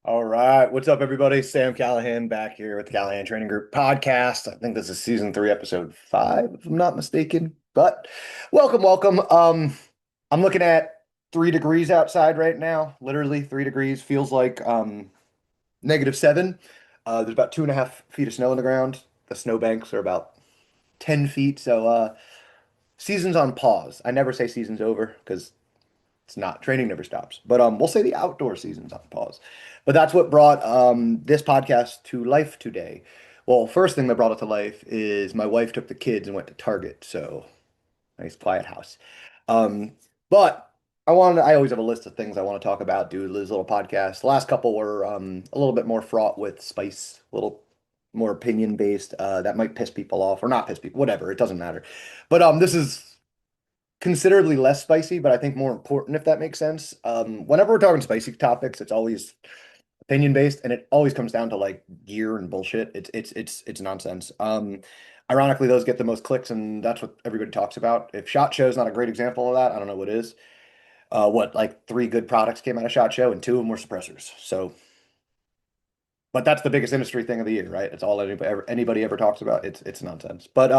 All right. What's up, everybody? Sam Callahan back here with the Callahan Training Group podcast. I think this is season three, episode five, if I'm not mistaken. But welcome. I'm looking at 3 degrees outside right now. Literally 3 degrees. Feels like -7. There's about 2.5 feet of snow on the ground. The snowbanks are about 10 feet. So season's on pause. I never say season's over because it's not. Training never stops. But we'll say the outdoor season's on pause. But that's what brought this podcast to life today. Well, first thing that brought it to life is my wife took the kids and went to Target. So nice quiet house. Um, but I always have a list of things I want to talk about, do this little podcast. The last couple were a little bit more fraught with spice, a little more opinion based. That might piss people off or not piss people, whatever. It doesn't matter. But this is considerably less spicy, but I think more important, if that makes sense. Whenever we're talking spicy topics, it's always opinion based, and it always comes down to like gear and bullshit. It's nonsense. Ironically, those get the most clicks, and that's what everybody talks about. If SHOT Show is not a great example of that, I don't know what is. What like three good products came out of SHOT Show, and two of them were suppressors. So, but that's the biggest industry thing of the year, right? It's all anybody ever talks about. It's nonsense. But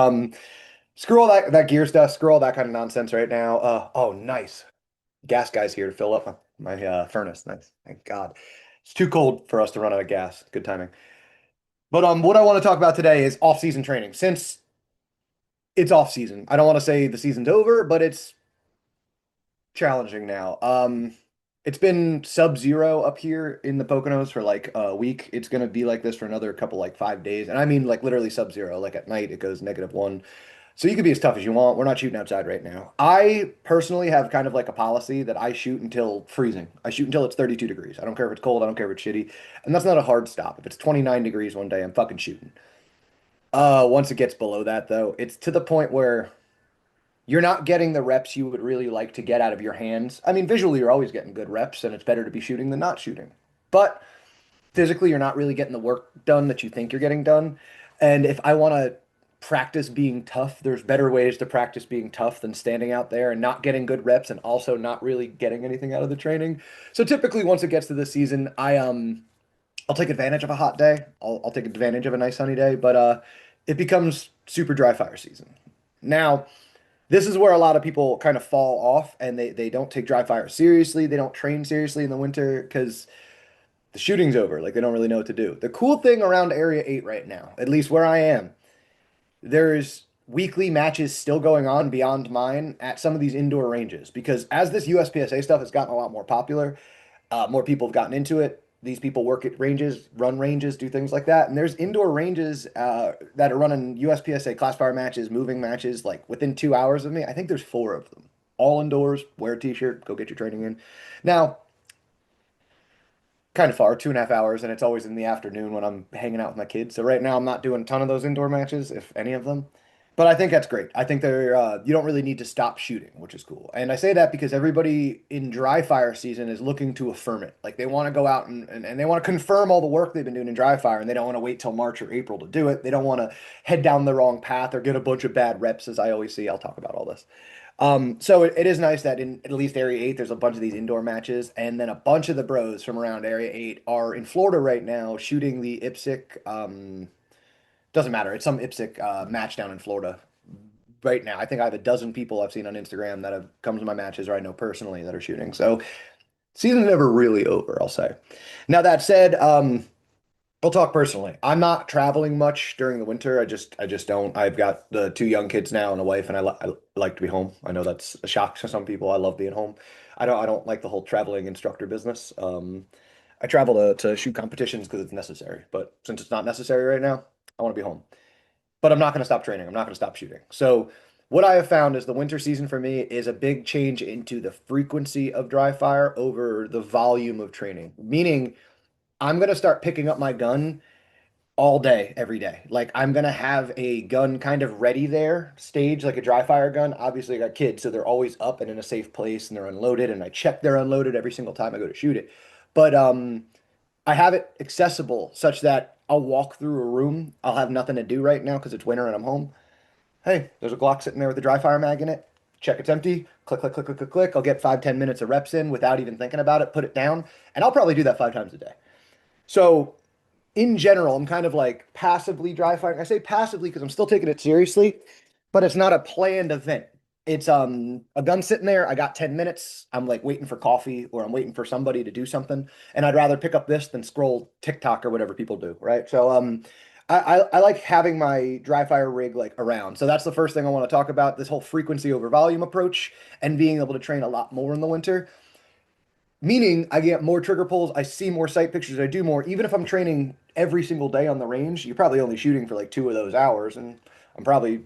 screw all that gear stuff. Screw all that kind of nonsense right now. Oh, nice. Gas guy's here to fill up my furnace. Nice. Thank God. It's too cold for us to run out of gas. Good timing. But what I want to talk about today is off-season training. Since it's off-season, I don't want to say the season's over, but it's challenging now. It's been sub-zero up here in the Poconos for like a week. It's gonna be like this for another couple, like 5 days. And I mean like literally sub-zero. Like at night it goes -1. So you can be as tough as you want. We're not shooting outside right now. I personally have kind of like a policy that I shoot until freezing. I shoot until it's 32 degrees. I don't care if it's cold. I don't care if it's shitty. And that's not a hard stop. If it's 29 degrees one day, I'm fucking shooting. Once it gets below that though, it's to the point where you're not getting the reps you would really like to get out of your hands. I mean, visually you're always getting good reps and it's better to be shooting than not shooting. But physically you're not really getting the work done that you think you're getting done. And if I want to practice being tough, there's better ways to practice being tough than standing out there and not getting good reps and also not really getting anything out of the training. So typically once it gets to the season, I'll take advantage of a hot day. I'll take advantage of a nice sunny day, but it becomes super dry fire season. Now, this is where a lot of people kind of fall off and they don't take dry fire seriously. They don't train seriously in the winter because the shooting's over. Like they don't really know what to do. The cool thing around Area 8 right now, at least where I am, there's weekly matches still going on beyond mine at some of these indoor ranges because as this USPSA stuff has gotten a lot more popular, more people have gotten into it. These people work at ranges, run ranges, do things like that. And there's indoor ranges that are running USPSA class fire matches, moving matches, like within 2 hours of me. I think there's four of them. All indoors, wear a t-shirt, go get your training in. Now, kind of far, 2.5 hours, and it's always in the afternoon when I'm hanging out with my kids. So right now I'm not doing a ton of those indoor matches, if any of them. But I think that's great. I think they're you don't really need to stop shooting, which is cool. And I say that because everybody in dry fire season is looking to affirm it. Like they want to go out and they want to confirm all the work they've been doing in dry fire, and they don't want to wait till March or April to do it. They don't want to head down the wrong path or get a bunch of bad reps, as I always see. I'll talk about all this. So it is nice that in at least Area 8, there's a bunch of these indoor matches, and then a bunch of the bros from around Area 8 are in Florida right now shooting the IPSC. Doesn't matter. It's some IPSC match down in Florida right now. I think I have a dozen people I've seen on Instagram that have come to my matches or I know personally that are shooting. So season's never really over, I'll say. Now that said, I'll talk personally. I'm not traveling much during the winter. I just don't. I've got the two young kids now and a wife, and I like to be home. I know that's a shock to some people. I love being home. I don't like the whole traveling instructor business. I travel to shoot competitions because it's necessary, but since it's not necessary right now, I want to be home. But I'm not going to stop training. I'm not going to stop shooting. So what I have found is the winter season for me is a big change into the frequency of dry fire over the volume of training. Meaning I'm going to start picking up my gun all day, every day. Like I'm gonna have a gun kind of ready there, stage like a dry fire gun. Obviously, I got kids, so they're always up and in a safe place, and they're unloaded. And I check they're unloaded every single time I go to shoot it. But I have it accessible such that I'll walk through a room. I'll have nothing to do right now because it's winter and I'm home. Hey, there's a Glock sitting there with a dry fire mag in it. Check it's empty. Click, click, click, click, click, click. I'll get 5, 10 minutes of reps in without even thinking about it. Put it down, and I'll probably do that 5 times a day. So in general, I'm kind of like passively dry firing. I say passively because I'm still taking it seriously, but it's not a planned event. It's a gun sitting there. I got 10 minutes. I'm like waiting for coffee or I'm waiting for somebody to do something. And I'd rather pick up this than scroll TikTok or whatever people do, right? So I like having my dry fire rig like around. So that's the first thing I want to talk about, this whole frequency over volume approach and being able to train a lot more in the winter. Meaning I get more trigger pulls, I see more sight pictures, I do more. Even if I'm training every single day on the range, you're probably only shooting for like 2 of those hours, and I'm probably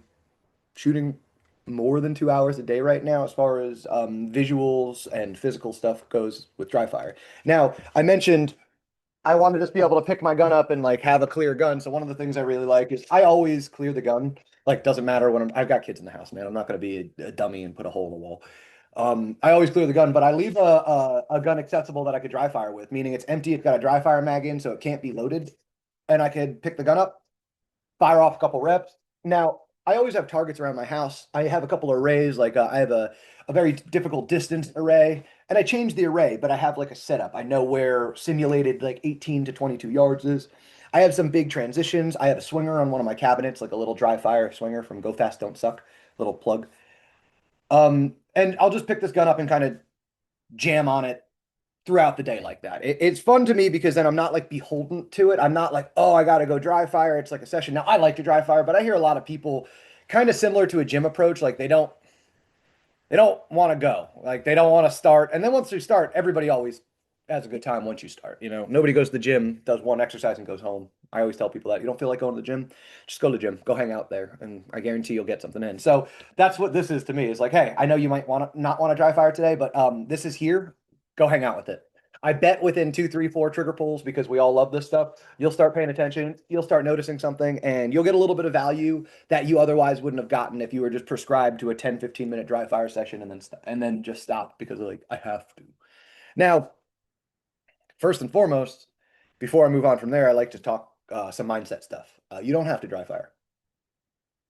shooting more than 2 hours a day right now as far as visuals and physical stuff goes with dry fire. Now, I mentioned I want to just be able to pick my gun up and like have a clear gun. So one of the things I really like is I always clear the gun. Like doesn't matter when I've got kids in the house, man. I'm not going to be a dummy and put a hole in the wall. I always clear the gun, but I leave a gun accessible that I could dry fire with, meaning it's empty. It's got a dry fire mag in, so it can't be loaded, and I could pick the gun up, fire off a couple reps. Now, I always have targets around my house. I have a couple arrays, like I have a very difficult distance array, and I change the array, but I have like a setup. I know where simulated like 18 to 22 yards is. I have some big transitions. I have a swinger on one of my cabinets, like a little dry fire swinger from Go Fast Don't Suck, little plug. And I'll just pick this gun up and kind of jam on it throughout the day like that. It's fun to me because then I'm not like beholden to it. I'm not like, oh, I got to go dry fire. It's like a session. Now, I like to dry fire, but I hear a lot of people kind of similar to a gym approach. Like they don't want to go. Like they don't want to start. And then once you start, everybody always has a good time once you start. You know, nobody goes to the gym, does one exercise and goes home. I always tell people that you don't feel like going to the gym, just go to the gym, go hang out there, and I guarantee you'll get something in. So that's what this is to me. Is like, hey, I know you might want to not want to dry fire today, but this is here. Go hang out with it. I bet within two, three, four trigger pulls, because we all love this stuff, you'll start paying attention, you'll start noticing something, and you'll get a little bit of value that you otherwise wouldn't have gotten if you were just prescribed to a 10, 15 minute dry fire session and then just stop because like I have to. Now, first and foremost, before I move on from there, I like to talk some mindset stuff. You don't have to dry fire.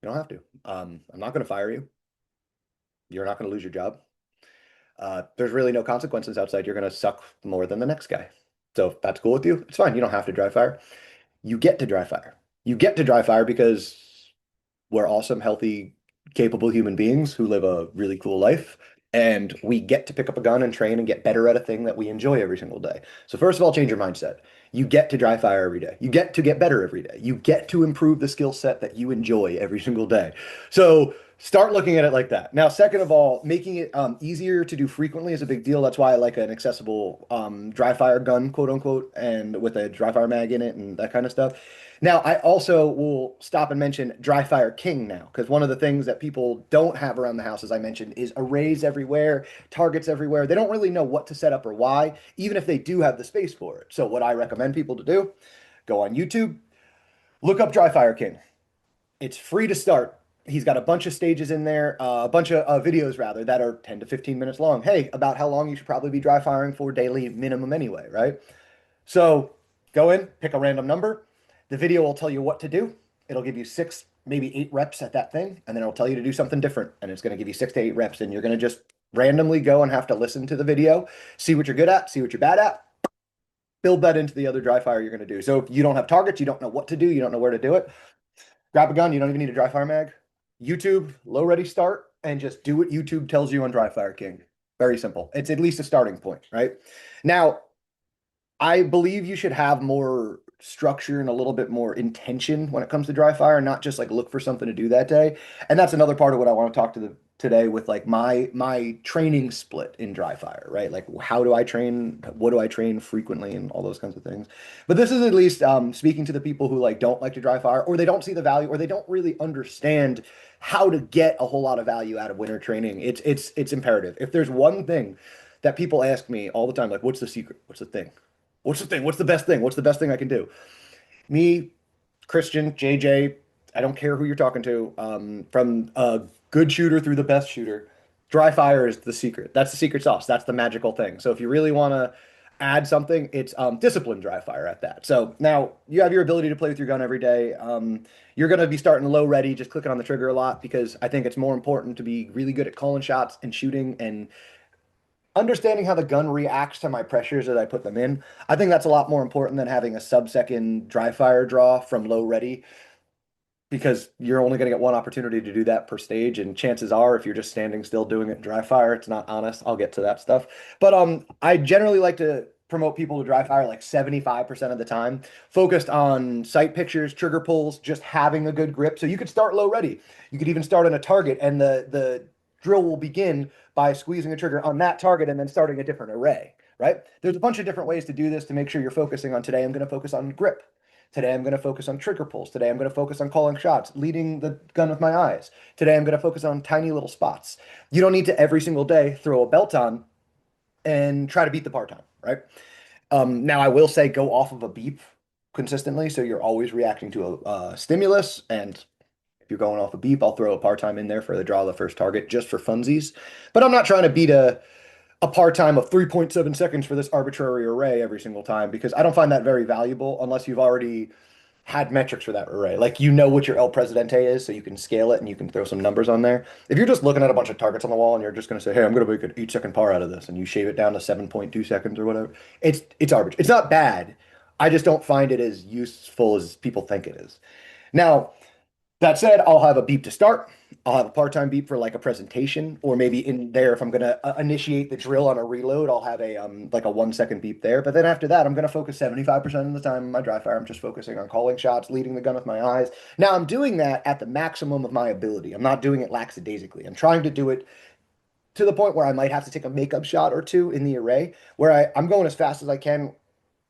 You don't have to. I'm not going to fire you. You're not going to lose your job. There's really no consequences outside. You're going to suck more than the next guy. So if that's cool with you, it's fine. You don't have to dry fire. You get to dry fire. You get to dry fire because we're awesome, healthy, capable human beings who live a really cool life. And we get to pick up a gun and train and get better at a thing that we enjoy every single day. So, first of all, change your mindset. You get to dry fire every day. You get to get better every day. You get to improve the skill set that you enjoy every single day. So, start looking at it like that. Now, second of all, making it easier to do frequently is a big deal. That's why I like an accessible dry fire gun, quote unquote, and with a dry fire mag in it and that kind of stuff. Now, I also will stop and mention Dryfire King now, because one of the things that people don't have around the house, as I mentioned, is arrays everywhere, targets everywhere. They don't really know what to set up or why, even if they do have the space for it. So, what I recommend people to do, go on YouTube, look up Dryfire King. It's free to start. He's got a bunch of stages in there, a bunch of videos rather, that are 10 to 15 minutes long. Hey, about how long you should probably be dry firing for daily minimum anyway, right? So go in, pick a random number. The video will tell you what to do. It'll give you six, maybe 8 reps at that thing, and then it'll tell you to do something different. And it's going to give you 6 to 8 reps, and you're going to just randomly go and have to listen to the video, see what you're good at, see what you're bad at, build that into the other dry fire you're going to do. So if you don't have targets, you don't know what to do, you don't know where to do it, grab a gun. You don't even need a dry fire mag. YouTube, low ready start, and just do what YouTube tells you on Dry Fire King. Very simple. It's at least a starting point, right? Now, I believe you should have more structure and a little bit more intention when it comes to dry fire, not just like look for something to do that day. And that's another part of what I want to talk to today with like my training split in dry fire, right? Like how do I train? What do I train frequently and all those kinds of things. But this is at least speaking to the people who like don't like to dry fire or they don't see the value or they don't really understand how to get a whole lot of value out of winter training. It's imperative. If there's one thing that people ask me all the time, like, what's the secret? What's the thing? What's the thing? What's the best thing? What's the best thing I can do? Me, Christian, JJ, I don't care who you're talking to, from a good shooter through the best shooter, dry fire is the secret. That's the secret sauce. That's the magical thing. So if you really want to add something, it's disciplined dry fire at that. So now you have your ability to play with your gun every day. You're going to be starting low ready, just clicking on the trigger a lot because I think it's more important to be really good at calling shots and shooting and understanding how the gun reacts to my pressures as I put them in. I think that's a lot more important than having a sub-second dry fire draw from low ready because you're only going to get one opportunity to do that per stage, and chances are if you're just standing still doing it in dry fire, it's not honest. I'll get to that stuff. But I generally like to promote people to dry fire like 75% of the time, focused on sight pictures, trigger pulls, just having a good grip. So you could start low ready. You could even start on a target, and the drill will begin by squeezing a trigger on that target and then starting a different array, right? There's a bunch of different ways to do this to make sure you're focusing on today. I'm going to focus on grip. Today I'm going to focus on trigger pulls. Today I'm going to focus on calling shots, leading the gun with my eyes. Today I'm going to focus on tiny little spots. You don't need to every single day throw a belt on and try to beat the par time, right? Now I will say go off of a beep consistently, so you're always reacting to a stimulus. And if you're going off a beep, I'll throw a par time in there for the draw of the first target just for funsies. But I'm not trying to beat a par time of 3.7 seconds for this arbitrary array every single time because I don't find that very valuable unless you've already had metrics for that array. Like you know what your El Presidente is, so you can scale it and you can throw some numbers on there. If you're just looking at a bunch of targets on the wall and you're just going to say, "Hey, I'm going to make an 8 second par out of this," and you shave it down to 7.2 seconds or whatever, it's arbitrary. It's not bad. I just don't find it as useful as people think it is. Now, that said, I'll have a beep to start. I'll have a part-time beep for like a presentation, or maybe in there if I'm gonna initiate the drill on a reload, I'll have a like a 1 second beep there. But then after that, I'm gonna focus 75% of the time on my dry fire. I'm just focusing on calling shots, leading the gun with my eyes. Now I'm doing that at the maximum of my ability. I'm not doing it lackadaisically. I'm trying to do it to the point where I might have to take a makeup shot or two in the array, where I'm going as fast as I can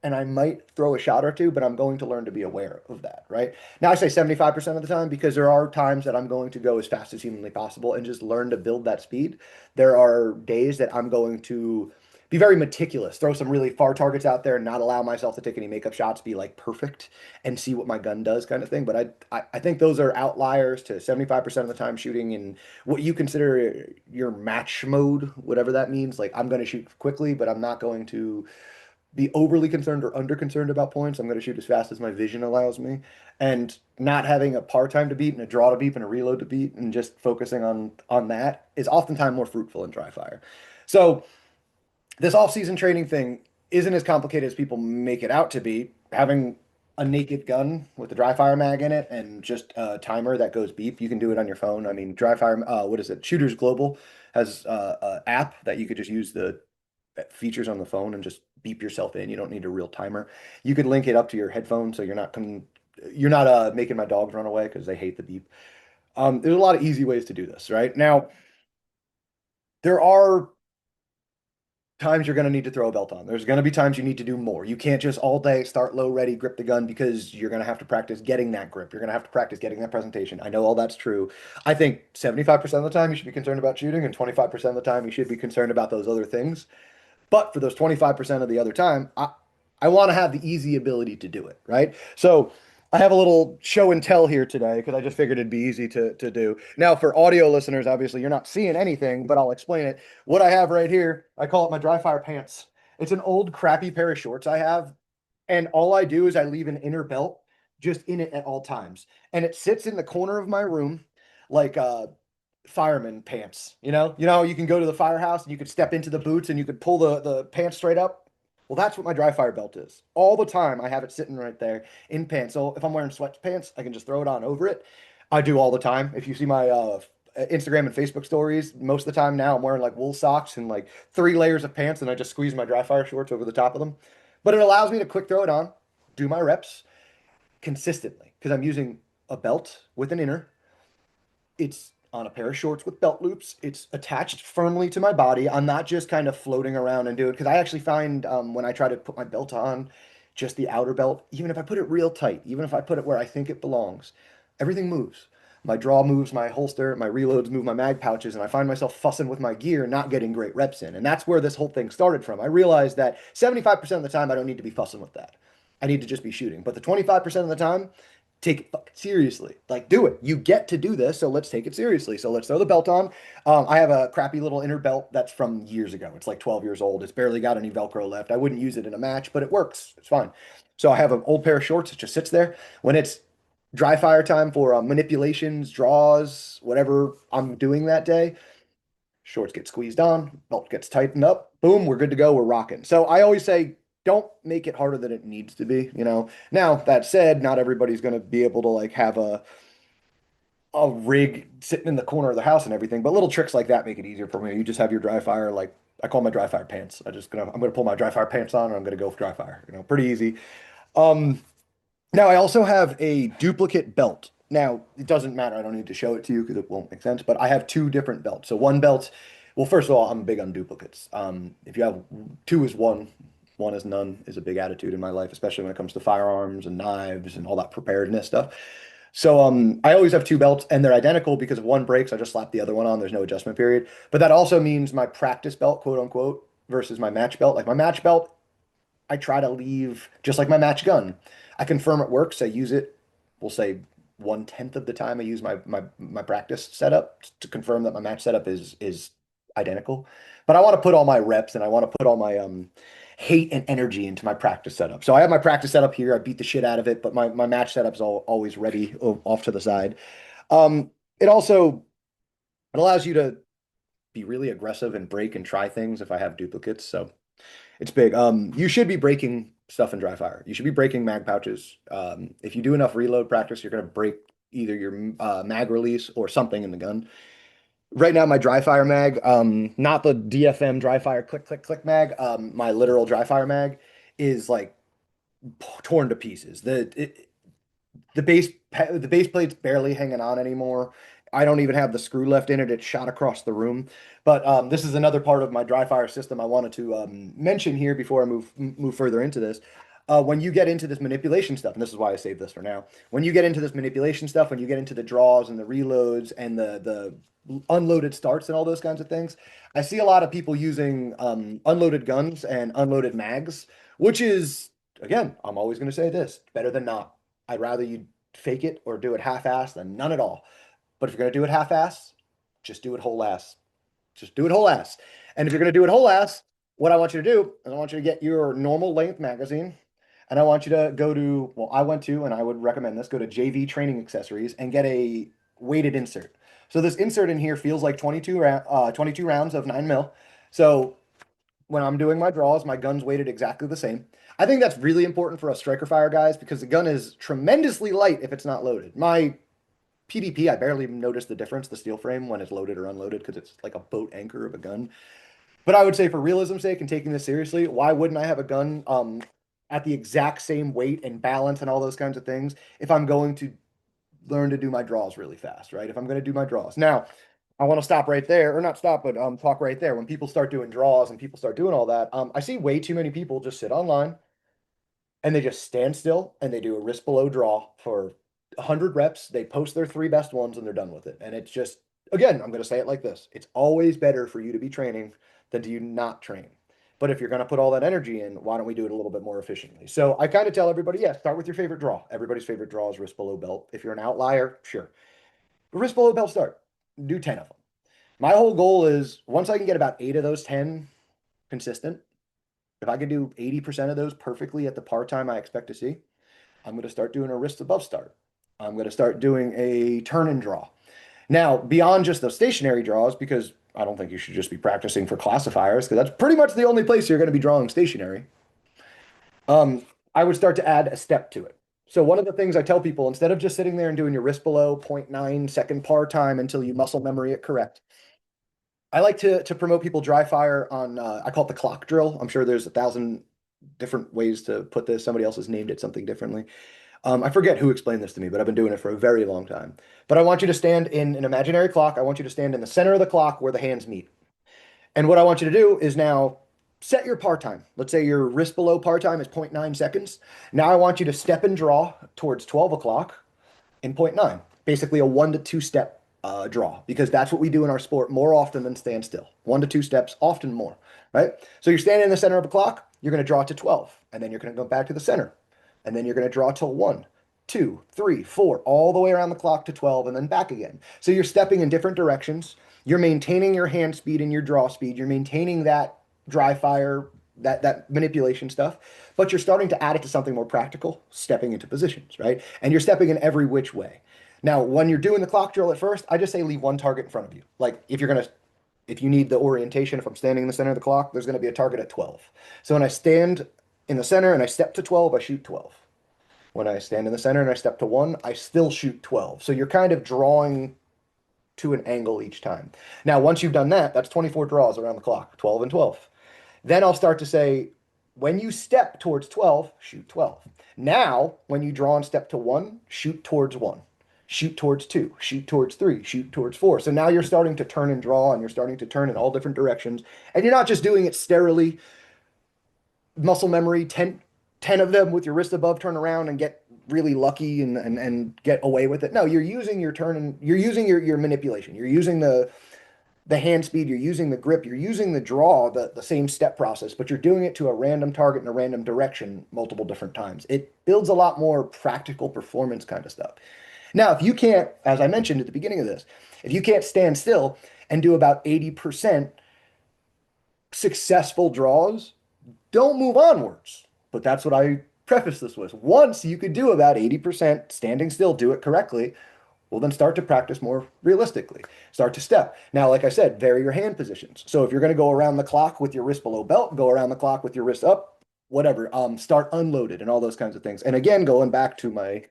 and I might throw a shot or two, but I'm going to learn to be aware of that, right? Now I say 75% of the time because there are times that I'm going to go as fast as humanly possible and just learn to build that speed. There are days that I'm going to be very meticulous, throw some really far targets out there and not allow myself to take any makeup shots, be like perfect and see what my gun does kind of thing. But I think those are outliers to 75% of the time shooting in what you consider your match mode, whatever that means. Like I'm going to shoot quickly, but I'm not going to be overly concerned or under concerned about points. I'm going to shoot as fast as my vision allows me. And not having a par time to beat and a draw to beat and a reload to beat and just focusing on that is oftentimes more fruitful in dry fire. So this off-season training thing isn't as complicated as people make it out to be. Having a naked gun with a dry fire mag in it and just a timer that goes beep, you can do it on your phone. I mean, dry fire, what is it? Shooters Global has a app that you could just use the features on the phone and just beep yourself in. You don't need a real timer. You could link it up to your headphone so you're not making my dogs run away because they hate the beep. There's a lot of easy ways to do this, right? Now, there are times you're going to need to throw a belt on. There's going to be times you need to do more. You can't just all day start low ready, grip the gun because you're going to have to practice getting that grip. You're going to have to practice getting that presentation. I know all that's true. I think 75% of the time you should be concerned about shooting and 25% of the time you should be concerned about those other things. But for those 25% of the other time, I want to have the easy ability to do it, right? So I have a little show and tell here today because I just figured it'd be easy to do. Now, for audio listeners, obviously you're not seeing anything, but I'll explain it. What I have right here, I call it my dry fire pants. It's an old crappy pair of shorts I have, and all I do is I leave an inner belt just in it at all times. And it sits in the corner of my room like fireman pants. You know, you can go to the firehouse and you could step into the boots and you could pull the pants straight up. Well, that's what my dry fire belt is. All the time I have it sitting right there in pants. So if I'm wearing sweatpants, I can just throw it on over it. I do all the time. If you see my Instagram and Facebook stories, most of the time now I'm wearing like wool socks and like 3 layers of pants and I just squeeze my dry fire shorts over the top of them. But it allows me to quick throw it on, do my reps consistently because I'm using a belt with an inner. It's on a pair of shorts with belt loops. It's attached firmly to my body. I'm not just kind of floating around and do it because I actually find when I try to put my belt on, just the outer belt, even if I put it real tight, even if I put it where I think it belongs, everything moves. My draw moves, my holster, my reloads move, my mag pouches, and I find myself fussing with my gear, not getting great reps in. And that's where this whole thing started from. I realized that 75% of the time I don't need to be fussing with that. I need to just be shooting. But the 25% of the time, take it fucking seriously. Like, do it. You get to do this, so let's take it seriously. So let's throw the belt on. I have a crappy little inner belt that's from years ago. It's like 12 years old. It's barely got any Velcro left. I wouldn't use it in a match, but it works. It's fine. So I have an old pair of shorts. It just sits there. When it's dry fire time for manipulations, draws, whatever I'm doing that day, shorts get squeezed on, belt gets tightened up, boom, we're good to go. We're rocking. So I always say, don't make it harder than it needs to be, you know. Now, that said, not everybody's going to be able to like have a rig sitting in the corner of the house and everything, but little tricks like that make it easier for me. You just have your dry fire, like I call my dry fire pants. I'm gonna pull my dry fire pants on and I'm gonna go for dry fire. You know, pretty easy. Um, Now I also have a duplicate belt. Now it doesn't matter. I don't need to show it to you because it won't make sense. But I have two different belts. So one belt, well, first of all, I'm big on duplicates. If you have two is one, one is none is a big attitude in my life, especially when it comes to firearms and knives and all that preparedness stuff. So I always have two belts and they're identical because if one breaks, I just slap the other one on. There's no adjustment period. But that also means my practice belt, quote unquote, versus my match belt. Like my match belt, I try to leave just like my match gun. I confirm it works. I use it, we'll say 1/10 of the time I use my practice setup to confirm that my match setup is identical. But I want to put all my reps and I want to put all my hate and energy into my practice setup. So I have my practice setup here. I beat the shit out of it, but my match setup's always ready off to the side. It also it allows you to be really aggressive and break and try things if I have duplicates. So it's big. You should be breaking stuff in dry fire. You should be breaking mag pouches. If you do enough reload practice, you're going to break either your mag release or something in the gun. Right now, my dry fire mag, not the DFM dry fire click, click, click mag, my literal dry fire mag is like torn to pieces. The base plate's barely hanging on anymore. I don't even have the screw left in it. It's shot across the room. But this is another part of my dry fire system I wanted to mention here before I move further into this. When you get into this manipulation stuff, and this is why I saved this for now. When you get into this manipulation stuff, when you get into the draws and the reloads and the unloaded starts and all those kinds of things, I see a lot of people using unloaded guns and unloaded mags, which is, again, I'm always going to say this, better than not. I'd rather you fake it or do it half-ass than none at all. But if you're going to do it half-ass, just do it whole ass. Just do it whole ass. And if you're going to do it whole ass, what I want you to do is I want you to get your normal length magazine. And I want you to go to, well, I went to, and I would recommend this, go to JV Training Accessories and get a weighted insert. So this insert in here feels like 22 rounds of 9 mil. So when I'm doing my draws, my gun's weighted exactly the same. I think that's really important for us striker fire guys because the gun is tremendously light if it's not loaded. My PDP, I barely even notice the difference, the steel frame, when it's loaded or unloaded because it's like a boat anchor of a gun. But I would say for realism's sake and taking this seriously, why wouldn't I have a gun at the exact same weight and balance and all those kinds of things if I'm going to learn to do my draws really fast, right? If I'm going to do my draws. Now, I want to stop right there, or not stop, but talk right there. When people start doing draws and people start doing all that, I see way too many people just sit online and they just stand still and they do a wrist below draw for 100 reps. They post their three best ones and they're done with it. And it's just, again, I'm going to say it like this. It's always better for you to be training than to you not train. But if you're going to put all that energy in, why don't we do it a little bit more efficiently? So I kind of tell everybody, yeah, start with your favorite draw. Everybody's favorite draw is wrist below belt. If you're an outlier, sure. But wrist below belt start. Do 10 of them. My whole goal is once I can get about 8 of those 10 consistent, if I could do 80% of those perfectly at the par time I expect to see, I'm going to start doing a wrist above start. I'm going to start doing a turn and draw. Now, beyond just the stationary draws, because I don't think you should just be practicing for classifiers, because that's pretty much the only place you're going to be drawing stationary. I would start to add a step to it. So one of the things I tell people, instead of just sitting there and doing your wrist below 0.9 second par time until you muscle memory it correct, I like to promote people dry fire on I call it the clock drill. I'm sure there's 1,000 different ways to put this. Somebody else has named it something differently. I forget who explained this to me, but I've been doing it for a very long time. But I want you to stand in an imaginary clock. I want you to stand in the center of the clock where the hands meet. And what I want you to do is now set your par time. Let's say your wrist below par time is zero point 0.9 seconds. Now I want you to step and draw towards 12 o'clock in zero point 0.9, basically a 1 to 2 step draw, because that's what we do in our sport more often than stand still. 1 to 2 steps, often more, right? So you're standing in the center of a clock, you're going to draw to 12, and then you're going to go back to the center, and then you're going to draw till 1, 2, 3, 4, all the way around the clock to 12, and then back again. So you're stepping in different directions. You're maintaining your hand speed and your draw speed. You're maintaining that dry fire, that manipulation stuff, but you're starting to add it to something more practical, stepping into positions, right? And you're stepping in every which way. Now, when you're doing the clock drill at first, I just say leave one target in front of you. Like if you're gonna if you need the orientation, if I'm standing in the center of the clock, there's going to be a target at 12. So when I stand in the center and I step to 12, I shoot 12. When I stand in the center and I step to 1, I still shoot 12. So you're kind of drawing to an angle each time. Now, once you've done that, that's 24 draws around the clock, 12 and 12. Then I'll start to say, when you step towards 12, shoot 12. Now, when you draw and step to 1, shoot towards 1. Shoot towards 2, shoot towards 3, shoot towards 4. So now you're starting to turn and draw, and you're starting to turn in all different directions. And you're not just doing it sterilely, muscle memory, 10 of them with your wrist above, turn around and get really lucky and get away with it. No, you're using your turn and you're using your manipulation. You're using the hand speed, you're using the grip, you're using the draw, the same step process, but you're doing it to a random target in a random direction multiple different times. It builds a lot more practical performance kind of stuff. Now, if you can't, as I mentioned at the beginning of this, if you can't stand still and do about 80% successful draws, don't move onwards. But that's what I preface this with. Once you could do about 80% standing still, do it correctly, well, then start to practice more realistically. Start to step. Now, like I said, vary your hand positions. So if you're going to go around the clock with your wrist below belt, go around the clock with your wrist up, whatever. Start unloaded and all those kinds of things. And again, going back to my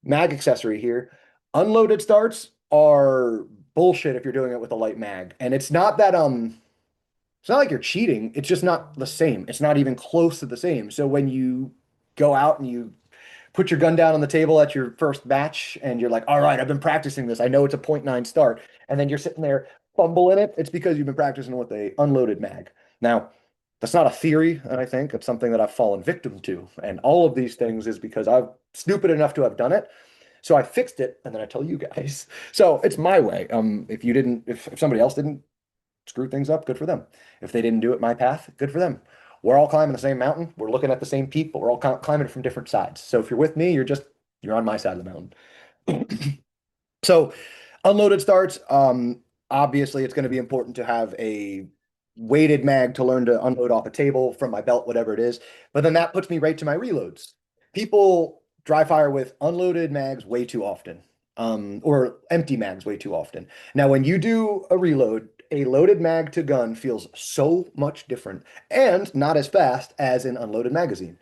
mag accessory here, unloaded starts are bullshit if you're doing it with a light mag. And it's not that it's not like you're cheating. It's just not the same. It's not even close to the same. So when you go out and you put your gun down on the table at your first match and you're like, all right, I've been practicing this. I know it's a .9 start. And then you're sitting there fumbling it. It's because you've been practicing with a unloaded mag. Now, that's not a theory, and I think it's something that I've fallen victim to. And all of these things is because I'm stupid enough to have done it. So I fixed it, and then I tell you guys. So it's my way. If somebody else didn't screw things up, good for them. If they didn't do it my path, good for them. We're all climbing the same mountain. We're looking at the same peak, but we're all climbing from different sides. So if you're with me, you're on my side of the mountain. So unloaded starts, obviously it's going to be important to have a weighted mag to learn to unload off a table from my belt, whatever it is. But then that puts me right to my reloads. People dry fire with unloaded mags way too often, or empty mags way too often. Now, when you do a reload, a loaded mag to gun feels so much different and not as fast as an unloaded magazine.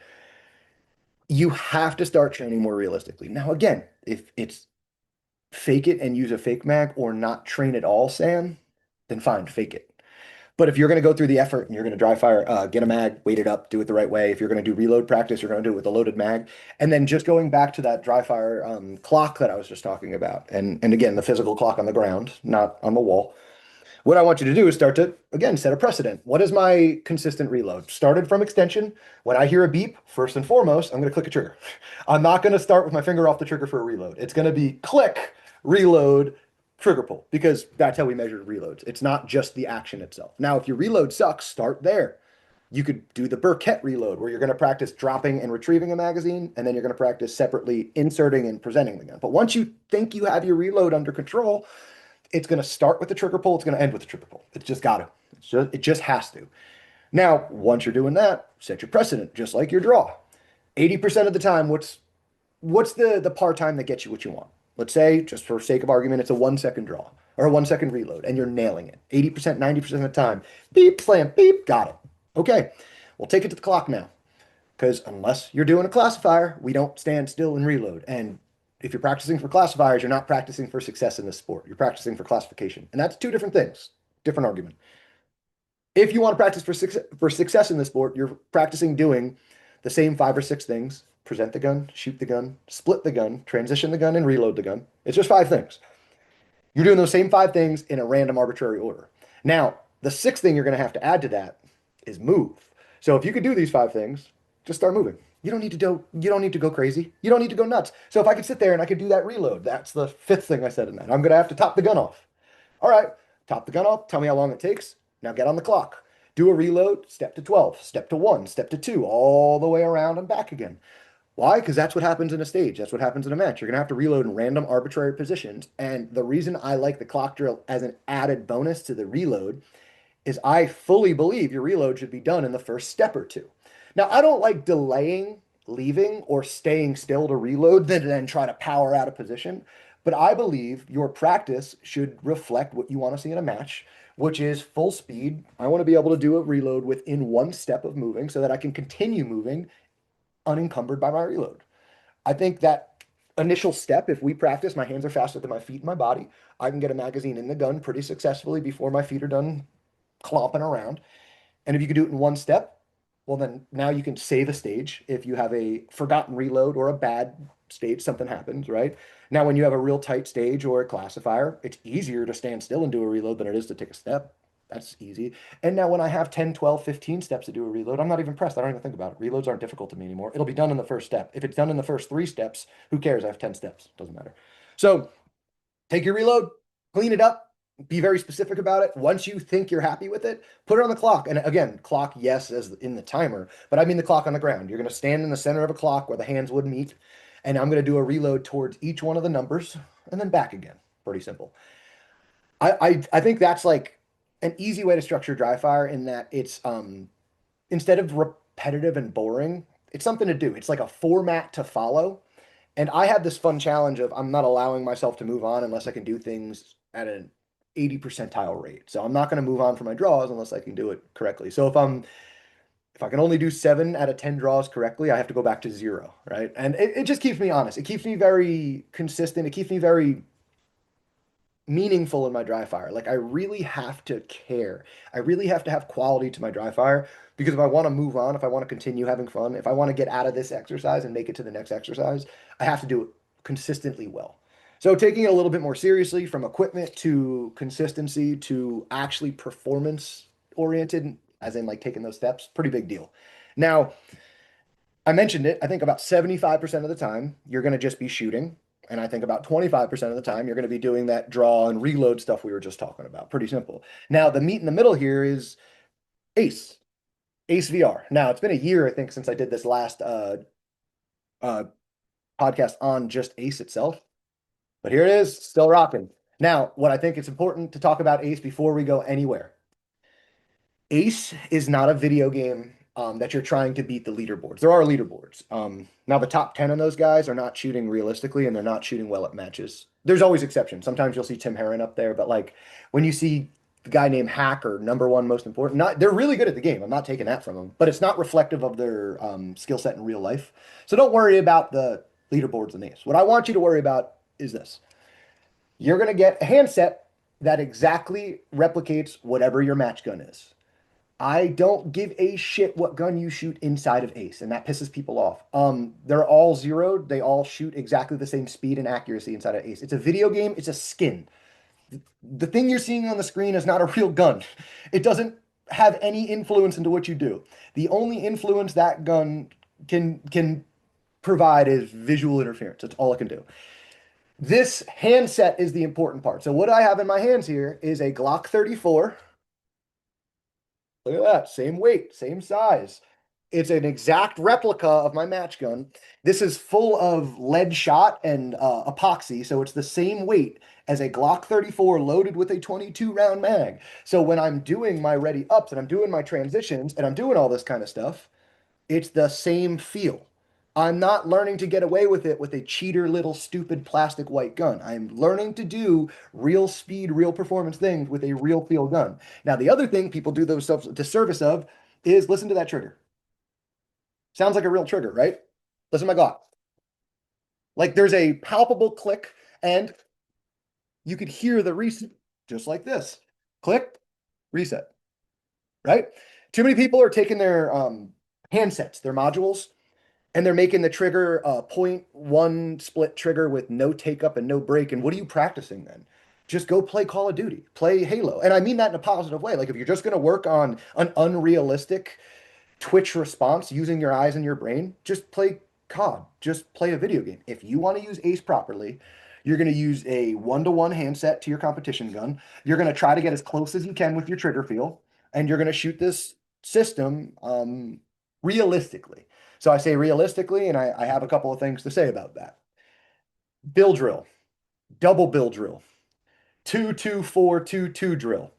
You have to start training more realistically. Now, again, if it's fake it and use a fake mag or not train at all, Sam, then fine, fake it. But if you're going to go through the effort and you're going to dry fire, get a mag, weight it up, do it the right way. If you're going to do reload practice, you're going to do it with a loaded mag. And then just going back to that dry fire clock that I was just talking about. And again, the physical clock on the ground, not on the wall. What I want you to do is start to, again, set a precedent. What is my consistent reload? Started from extension. When I hear a beep, first and foremost, I'm going to click a trigger. I'm not going to start with my finger off the trigger for a reload. It's going to be click, reload, trigger pull, because that's how we measure reloads. It's not just the action itself. Now, if your reload sucks, start there. You could do the Burkett reload, where you're going to practice dropping and retrieving a magazine, and then you're going to practice separately inserting and presenting the gun. But once you think you have your reload under control, it's going to start with the trigger pull. It's going to end with the trigger pull. It's just got to. It just has to. Now, once you're doing that, set your precedent, just like your draw. 80% of the time, what's the par time that gets you what you want? Let's say, just for sake of argument, it's a 1 second draw or a 1 second reload, and you're nailing it. 80%, 90% of the time, beep, slam, beep, got it. Okay, we'll take it to the clock now. Because unless you're doing a classifier, we don't stand still and reload. And if you're practicing for classifiers, you're not practicing for success in this sport. You're practicing for classification. And that's two different things, different argument. If you want to practice for success in this sport, you're practicing doing the same 5 or 6 things: present the gun, shoot the gun, split the gun, transition the gun, and reload the gun. It's just 5 things. You're doing those same 5 things in a random arbitrary order. Now, the 6th thing you're going to have to add to that is move. So if you could do these 5 things, just start moving. You don't need to go crazy. You don't need to go nuts. So if I could sit there and I could do that reload, that's the 5th thing I said in that. I'm going to have to top the gun off. All right, top the gun off. Tell me how long it takes. Now get on the clock. Do a reload, step to 12, step to 1, step to 2, all the way around and back again. Why? Because that's what happens in a stage. That's what happens in a match. You're going to have to reload in random arbitrary positions. And the reason I like the clock drill as an added bonus to the reload is I fully believe your reload should be done in the first step or two. Now, I don't like delaying, leaving, or staying still to reload, then try to power out of position. But I believe your practice should reflect what you want to see in a match, which is full speed. I want to be able to do a reload within one step of moving so that I can continue moving unencumbered by my reload. I think that initial step, if we practice, my hands are faster than my feet and my body. I can get a magazine in the gun pretty successfully before my feet are done clomping around. And if you can do it in one step, well, then now you can save a stage. If you have a forgotten reload or a bad stage, something happens, right? Now, when you have a real tight stage or a classifier, it's easier to stand still and do a reload than it is to take a step. That's easy. And now when I have 10, 12, 15 steps to do a reload, I'm not even pressed. I don't even think about it. Reloads aren't difficult to me anymore. It'll be done in the first step. If it's done in the first three steps, who cares? I have 10 steps. Doesn't matter. So take your reload, clean it up, be very specific about it. Once you think you're happy with it, put it on the clock. And again, clock, yes, as in the timer, but I mean the clock on the ground. You're going to stand in the center of a clock where the hands would meet, and I'm going to do a reload towards each one of the numbers and then back again. Pretty simple. I think that's like an easy way to structure dry fire in that it's instead of repetitive and boring, it's something to do. It's like a format to follow. And I have this fun challenge of I'm not allowing myself to move on unless I can do things at an 80 percentile rate. So I'm not going to move on for my draws unless I can do it correctly. So if I can only do 7 out of 10 draws correctly, I have to go back to 0, right? And it just keeps me honest. It keeps me very consistent. It keeps me very meaningful in my dry fire. Like I really have to care. I really have to have quality to my dry fire because if I want to move on, if I want to continue having fun, if I want to get out of this exercise and make it to the next exercise, I have to do it consistently well. So taking it a little bit more seriously from equipment to consistency to actually performance oriented, as in like taking those steps, pretty big deal. Now, I mentioned it. I think about 75% of the time, you're going to just be shooting. And I think about 25% of the time, you're going to be doing that draw and reload stuff we were just talking about. Pretty simple. Now, the meat in the middle here is Ace, Ace VR. Now, it's been a year, I think, since I did this last uh, podcast on just Ace itself. But here it is, still rocking. Now, what I think it's important to talk about Ace before we go anywhere. Ace is not a video game that you're trying to beat the leaderboards. There are leaderboards. Now, the top 10 of those guys are not shooting realistically and they're not shooting well at matches. There's always exceptions. Sometimes you'll see Tim Herron up there, but like when you see the guy named Hacker, number one most important, not they're really good at the game. I'm not taking that from them, but it's not reflective of their skill set in real life. So don't worry about the leaderboards in Ace. What I want you to worry about is this. You're going to get a handset that exactly replicates whatever your match gun is. I don't give a shit what gun you shoot inside of Ace, and that pisses people off. They're all zeroed. They all shoot exactly the same speed and accuracy inside of Ace. It's a video game. It's a skin. The thing you're seeing on the screen is not a real gun. It doesn't have any influence into what you do. The only influence that gun can provide is visual interference. That's all it can do. This handset is the important part. So what I have in my hands here is a Glock 34. Look at that. Same weight, same size. It's an exact replica of my match gun. This is full of lead shot and epoxy, so it's the same weight as a Glock 34 loaded with a 22 round mag. So when I'm doing my ready ups and I'm doing my transitions and I'm doing all this kind of stuff, it's the same feel. I'm not learning to get away with it with a cheater little stupid plastic white gun. I'm learning to do real speed, real performance things with a real feel gun. Now, the other thing people do themselves a disservice of is listen to that trigger. Sounds like a real trigger, right? Listen to my Glock. Like there's a palpable click and you could hear the reset just like this. Click, reset, right? Too many people are taking their handsets, their modules, and they're making the trigger a 0.1 split trigger with no take up and no break. And what are you practicing then? Just go play Call of Duty, play Halo. And I mean that in a positive way. Like if you're just going to work on an unrealistic Twitch response using your eyes and your brain, just play COD, just play a video game. If you want to use Ace properly, you're going to use a one-to-one handset to your competition gun. You're going to try to get as close as you can with your trigger feel, and you're going to shoot this system realistically. So I say realistically, and I have a couple of things to say about that. Bill drill, double bill drill, 2-2-4-2-2 drill.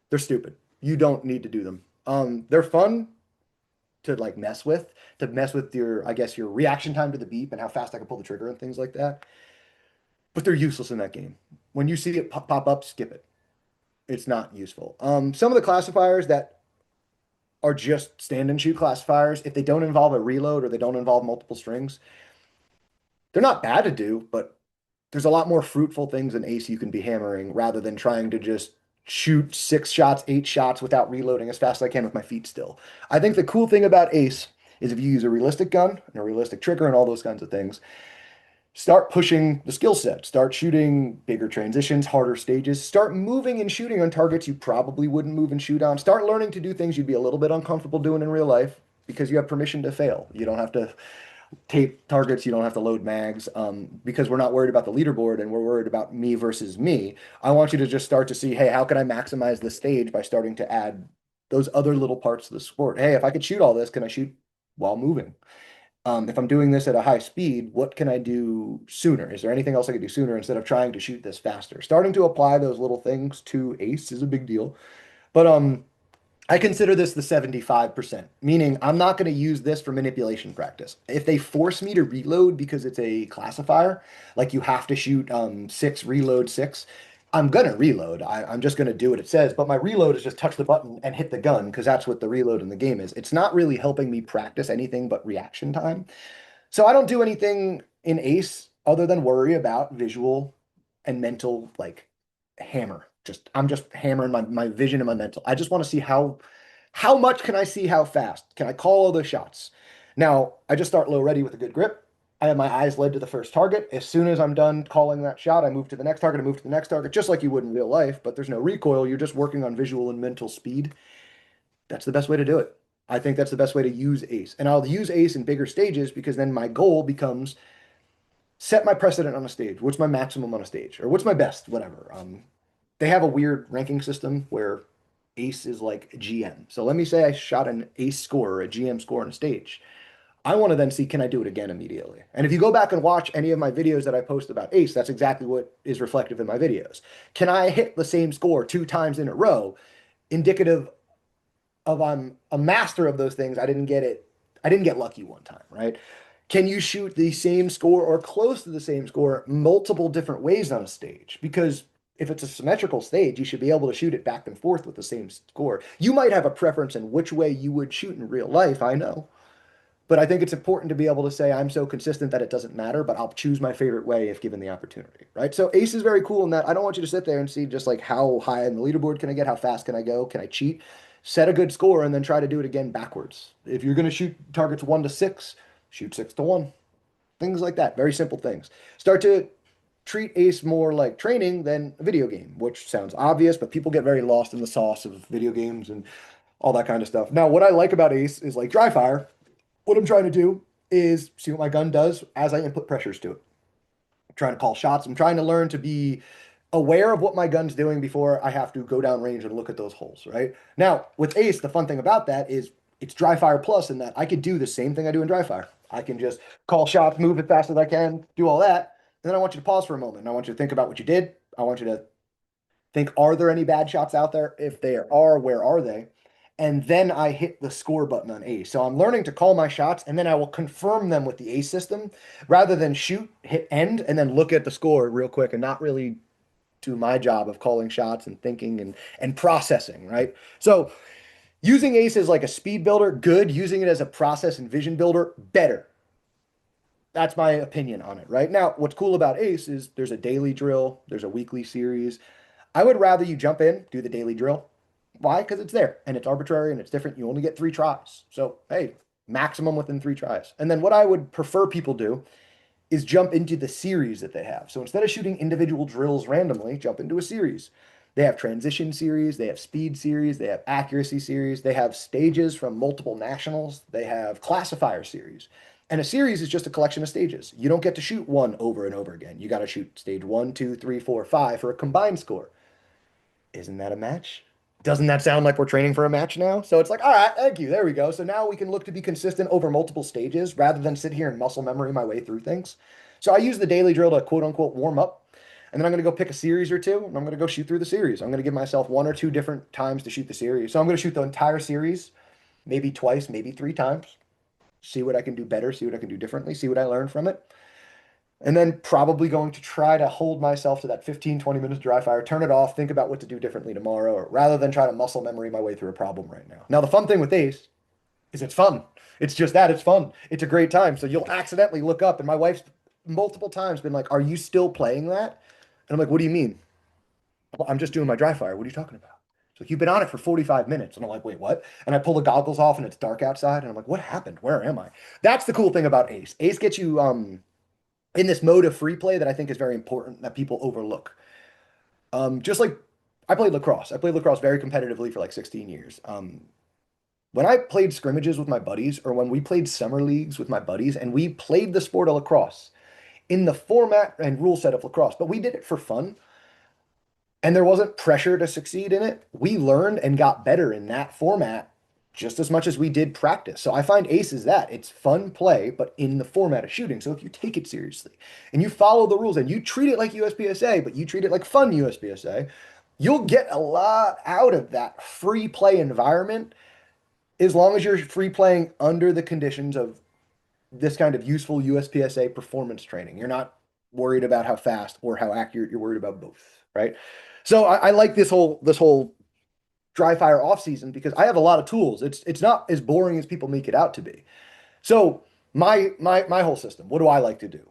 They're stupid. You don't need to do them. They're fun to like to mess with your, I guess, your reaction time to the beep and how fast I can pull the trigger and things like that. But they're useless in that game. When you see it pop up, skip it. It's not useful. Some of the classifiers that are just stand and shoot classifiers, if they don't involve a reload or they don't involve multiple strings, they're not bad to do, but there's a lot more fruitful things in Ace you can be hammering rather than trying to just shoot 6 shots, 8 shots without reloading as fast as I can with my feet still. I think the cool thing about Ace is if you use a realistic gun and a realistic trigger and all those kinds of things, start pushing the skill set, start shooting bigger transitions, harder stages, start moving and shooting on targets you probably wouldn't move and shoot on, start learning to do things you'd be a little bit uncomfortable doing in real life because you have permission to fail. You don't have to tape targets, you don't have to load mags, because we're not worried about the leaderboard and we're worried about me versus me. I want you to just start to see, hey, how can I maximize the stage by starting to add those other little parts of the sport? Hey, if I could shoot all this, can I shoot while moving? If I'm doing this at a high speed, what can I do sooner? Is there anything else I could do sooner instead of trying to shoot this faster? Starting to apply those little things to Ace is a big deal. But I consider this the 75%, meaning I'm not going to use this for manipulation practice. If they force me to reload because it's a classifier, like you have to shoot 6, reload 6, I'm going to reload. I'm just going to do what it says. But my reload is just touch the button and hit the gun because that's what the reload in the game is. It's not really helping me practice anything but reaction time. So I don't do anything in Ace other than worry about visual and mental, like hammer. I'm just hammering my vision and my mental. I just want to see how much can I see how fast? Can I call all those shots? Now, I just start low ready with a good grip. I have my eyes led to the first target. As soon as I'm done calling that shot, I move to the next target, I move to the next target, just like you would in real life, but there's no recoil. You're just working on visual and mental speed. That's the best way to do it. I think that's the best way to use Ace. And I'll use Ace in bigger stages because then my goal becomes set my precedent on a stage. What's my maximum on a stage? Or what's my best? Whatever. They have a weird ranking system where Ace is like GM. So let me say I shot an Ace score or a GM score on a stage. I want to then see, can I do it again immediately? And if you go back and watch any of my videos that I post about Ace, that's exactly what is reflective in my videos. Can I hit the same score 2 times in a row, indicative of I'm a master of those things? I didn't get lucky one time, right? Can you shoot the same score or close to the same score multiple different ways on a stage? Because if it's a symmetrical stage, you should be able to shoot it back and forth with the same score. You might have a preference in which way you would shoot in real life, I know. But I think it's important to be able to say I'm so consistent that it doesn't matter, but I'll choose my favorite way if given the opportunity, right? So Ace is very cool in that I don't want you to sit there and see just like how high in the leaderboard can I get, how fast can I go, can I cheat, set a good score, and then try to do it again backwards. If you're going to shoot targets 1 to 6, shoot 6 to 1. Things like that. Very simple things. Start to treat Ace more like training than a video game, which sounds obvious, but people get very lost in the sauce of video games and all that kind of stuff. Now, what I like about Ace is like Dryfire. What I'm trying to do is see what my gun does as I input pressures to it. I'm trying to call shots. I'm trying to learn to be aware of what my gun's doing before I have to go down range and look at those holes, right? Now, with Ace, the fun thing about that is it's Dryfire Plus in that I could do the same thing I do in Dryfire. I can just call shots, move as fast as I can, do all that. And then I want you to pause for a moment. And I want you to think about what you did. I want you to think, are there any bad shots out there? If there are, where are they? And then I hit the score button on Ace. So I'm learning to call my shots and then I will confirm them with the Ace system rather than shoot, hit end, and then look at the score real quick and not really do my job of calling shots and thinking and processing, right? So using Ace as like a speed builder, good. Using it as a process and vision builder, better. That's my opinion on it, right? Now, what's cool about Ace is there's a daily drill, there's a weekly series. I would rather you jump in, do the daily drill. Why? Because it's there and it's arbitrary and it's different. You only get 3 tries. So, hey, maximum within 3 tries. And then what I would prefer people do is jump into the series that they have. So instead of shooting individual drills randomly, jump into a series. They have transition series, they have speed series, they have accuracy series, they have stages from multiple nationals, they have classifier series. And a series is just a collection of stages. You don't get to shoot one over and over again. You got to shoot stage 1, 2, 3, 4, 5 for a combined score. Isn't that a match? Doesn't that sound like we're training for a match now? So it's like, all right, thank you. There we go. So now we can look to be consistent over multiple stages rather than sit here and muscle memory my way through things. So I use the daily drill to quote unquote warm up. And then I'm going to go pick a series or two and I'm going to go shoot through the series. I'm going to give myself 1 or 2 different times to shoot the series. So I'm going to shoot the entire series, maybe twice, maybe 3 times. See what I can do better, see what I can do differently, see what I learned from it. And then probably going to try to hold myself to that 15, 20 minutes dry fire, turn it off, think about what to do differently tomorrow, rather than try to muscle memory my way through a problem right now. Now, the fun thing with Ace is it's fun. It's just that it's fun. It's a great time. So you'll accidentally look up, and my wife's multiple times been like, "Are you still playing that?" And I'm like, "What do you mean?" "Well, I'm just doing my dry fire. What are you talking about?" So you've been on it for 45 minutes. And I'm like, "Wait, what?" And I pull the goggles off and it's dark outside. And I'm like, "What happened? Where am I?" That's the cool thing about Ace. Ace gets you in this mode of free play that I think is very important that people overlook. Just like I played lacrosse. I played lacrosse very competitively for like 16 years. When I played scrimmages with my buddies, or when we played summer leagues with my buddies, and we played the sport of lacrosse in the format and rule set of lacrosse, but we did it for fun, and there wasn't pressure to succeed in it. We learned and got better in that format just as much as we did practice. So I find Ace is that it's fun play, but in the format of shooting. So if you take it seriously and you follow the rules and you treat it like USPSA, but you treat it like fun USPSA, you'll get a lot out of that free play environment as long as you're free playing under the conditions of this kind of useful USPSA performance training. You're not worried about how fast or how accurate, you're worried about both, right? So I like this whole dry fire off season because I have a lot of tools. It's not as boring as people make it out to be. So my whole system, what do I like to do?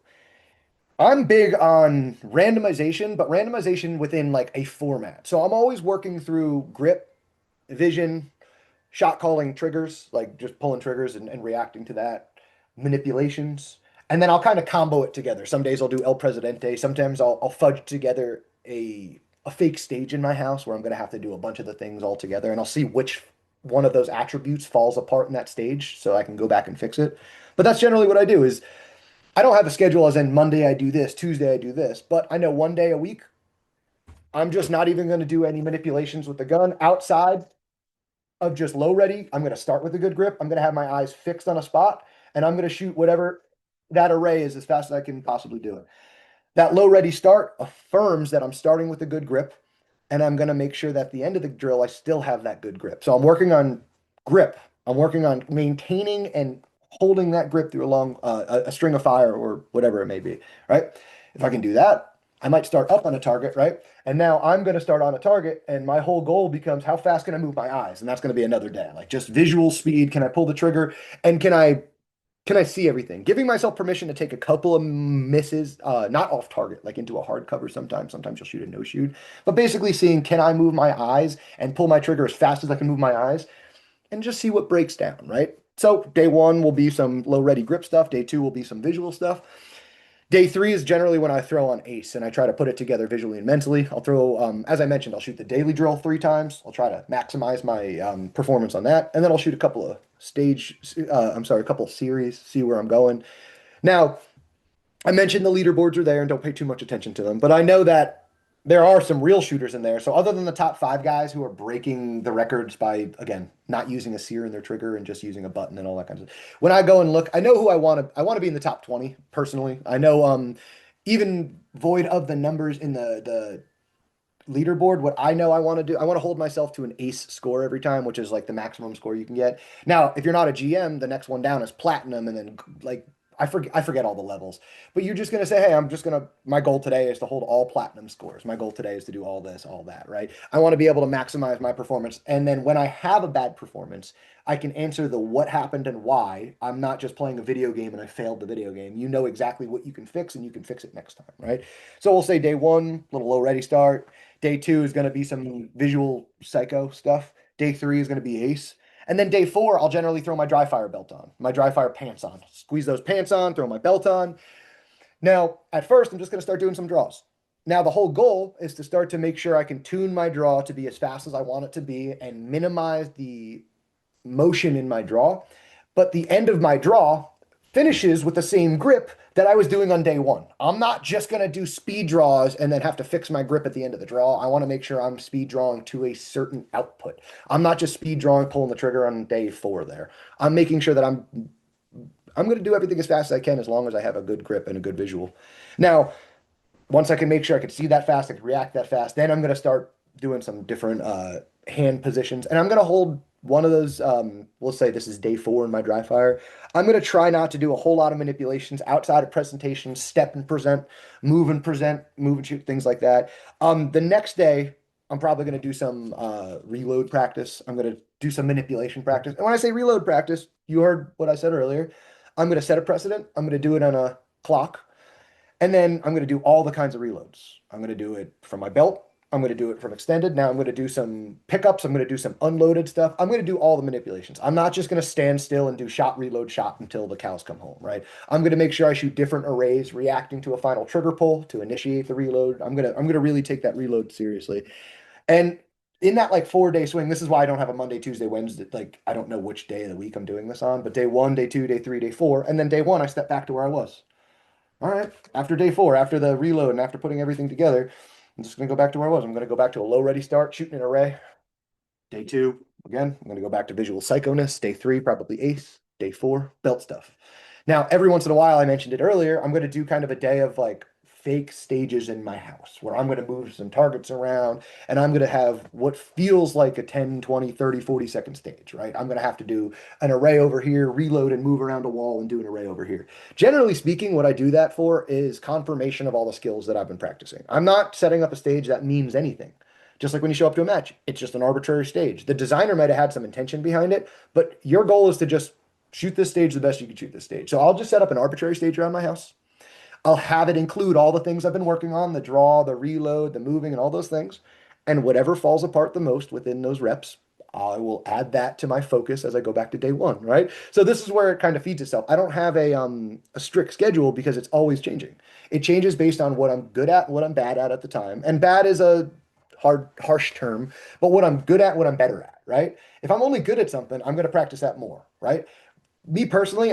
I'm big on randomization, but randomization within like a format. So I'm always working through grip, vision, shot calling triggers, like just pulling triggers and reacting to that, manipulations, and then I'll kind of combo it together. Some days I'll do El Presidente. Sometimes I'll fudge together a fake stage in my house where I'm going to have to do a bunch of the things all together, and I'll see which one of those attributes falls apart in that stage so I can go back and fix it. But that's generally what I do is I don't have a schedule as in Monday I do this, Tuesday I do this, but I know one day a week I'm just not even going to do any manipulations with the gun outside of just low ready. I'm going to start with a good grip. I'm going to have my eyes fixed on a spot, and I'm going to shoot whatever that array is as fast as I can possibly do it. That low ready start affirms that I'm starting with a good grip, and I'm going to make sure that at the end of the drill, I still have that good grip. So I'm working on grip. I'm working on maintaining and holding that grip through a long a string of fire or whatever it may be, right? If I can do that, I might start up on a target, right? And now I'm going to start on a target, and my whole goal becomes how fast can I move my eyes? And that's going to be another day. Like just visual speed. Can I pull the trigger? And can I see everything? Giving myself permission to take a couple of misses, not off target, like into a hard cover sometimes. Sometimes you'll shoot a no shoot. But basically seeing can I move my eyes and pull my trigger as fast as I can move my eyes and just see what breaks down, right? So day one will be some low ready grip stuff. Day two will be some visual stuff. Day three is generally when I throw on ace and I try to put it together visually and mentally. I'll throw, as I mentioned, I'll shoot the daily drill 3 times. I'll try to maximize my performance on that. And then I'll shoot a couple of a couple of series, see where I'm going. Now, I mentioned the leaderboards are there and don't pay too much attention to them, but I know that there are some real shooters in there. So other than the top 5 guys who are breaking the records by, again, not using a sear in their trigger and just using a button and all that kind of stuff. When I go and look, I know who I want to be in the top 20 personally. I know even void of the numbers in the leaderboard, what I know I want to do, I want to hold myself to an ace score every time, which is like the maximum score you can get. Now, if you're not a GM, the next one down is platinum, and then like I forget all the levels. But you're just gonna say, hey, my goal today is to hold all platinum scores. My goal today is to do all this, all that, right? I want to be able to maximize my performance. And then when I have a bad performance, I can answer the what happened and why. I'm not just playing a video game and I failed the video game. You know exactly what you can fix and you can fix it next time, right? So we'll say day one, little low ready start. Day two is going to be some visual psycho stuff. Day three is going to be ace. And then day four, I'll generally throw my dry fire belt on, my dry fire pants on, squeeze those pants on, throw my belt on. Now, at first, I'm just going to start doing some draws. Now, the whole goal is to start to make sure I can tune my draw to be as fast as I want it to be and minimize the motion in my draw. But the end of my draw finishes with the same grip that I was doing on day one. I'm not just going to do speed draws and then have to fix my grip at the end of the draw. I want to make sure I'm speed drawing to a certain output. I'm not just speed drawing, pulling the trigger on day four there. I'm making sure that I'm going to do everything as fast as I can as long as I have a good grip and a good visual. Now, once I can make sure I can see that fast, I can react that fast, then I'm going to start doing some different hand positions. And I'm going to hold one of those, we'll say this is day 4 in my dry fire. I'm going to try not to do a whole lot of manipulations outside of presentation, step and present, move and shoot, things like that. The next day, I'm probably going to do some reload practice. I'm going to do some manipulation practice. And when I say reload practice, you heard what I said earlier. I'm going to set a precedent. I'm going to do it on a clock. And then I'm going to do all the kinds of reloads. I'm going to do it from my belt. I'm going to do it from extended. Now I'm going to do some pickups. I'm going to do some unloaded stuff. I'm going to do all the manipulations. I'm not just going to stand still and do shot, reload, shot until the cows come home, right? I'm going to make sure I shoot different arrays, reacting to a final trigger pull to initiate the reload. I'm going to really take that reload seriously. And in that like 4 day swing, this is why I don't have a Monday, Tuesday, Wednesday. Like I don't know which day of the week I'm doing this on, but day 1, day 2, day 3, day 4, and then day 1, I step back to where I was. All right. After day 4, after the reload and after putting everything together, I'm just going to go back to where I was. I'm going to go back to a low ready start, shooting an array. Day 2, again, I'm going to go back to visual psychoness. Day 3, probably ace. Day 4, belt stuff. Now, every once in a while, I mentioned it earlier, I'm going to do kind of a day of like fake stages in my house where I'm going to move some targets around and I'm going to have what feels like a 10, 20, 30, 40-second stage, right? I'm going to have to do an array over here, reload and move around a wall and do an array over here. Generally speaking, what I do that for is confirmation of all the skills that I've been practicing. I'm not setting up a stage that means anything. Just like when you show up to a match, it's just an arbitrary stage. The designer might have had some intention behind it, but your goal is to just shoot this stage the best you can shoot this stage. So I'll just set up an arbitrary stage around my house. I'll have it include all the things I've been working on, the draw, the reload, the moving, and all those things. And whatever falls apart the most within those reps, I will add that to my focus as I go back to day 1, right? So this is where it kind of feeds itself. I don't have a strict schedule because it's always changing. It changes based on what I'm good at, what I'm bad at the time. And bad is a harsh term, but what I'm good at, what I'm better at, right? If I'm only good at something, I'm going to practice that more, right? Me personally,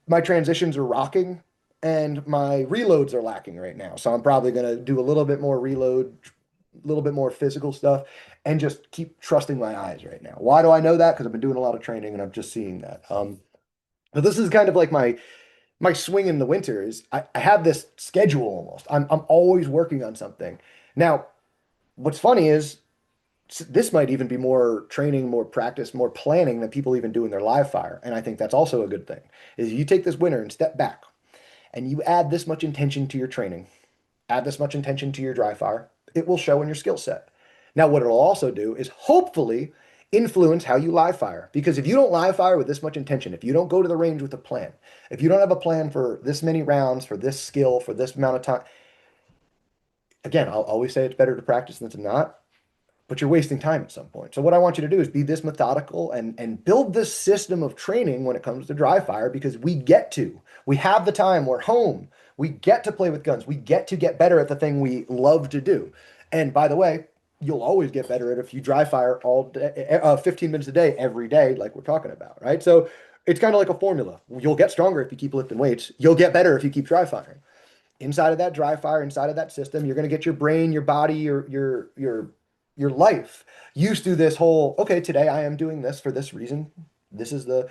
my transitions are rocking and my reloads are lacking right now. So I'm probably going to do a little bit more reload, a little bit more physical stuff, and just keep trusting my eyes right now. Why do I know that? Because I've been doing a lot of training and I'm just seeing that. But this is kind of like my swing in the winter is I have this schedule almost. I'm always working on something. Now, what's funny is this might even be more training, more practice, more planning than people even do in their live fire. And I think that's also a good thing. Is you take this winter and step back and you add this much intention to your training, add this much intention to your dry fire, it will show in your skill set. Now, what it'll also do is hopefully influence how you live fire. Because if you don't live fire with this much intention, if you don't go to the range with a plan, if you don't have a plan for this many rounds, for this skill, for this amount of time, again, I'll always say it's better to practice than to not, but you're wasting time at some point. So what I want you to do is be this methodical and build this system of training when it comes to dry fire because we have the time, we're home, we get to play with guns, we get to get better at the thing we love to do. And by the way, you'll always get better at it if you dry fire all day, 15 minutes a day, every day, like we're talking about, right? So it's kind of like a formula. You'll get stronger if you keep lifting weights. You'll get better if you keep dry firing. Inside of that dry fire, inside of that system, you're going to get your brain, your body, your life used to this whole, okay, today I am doing this for this reason. This is the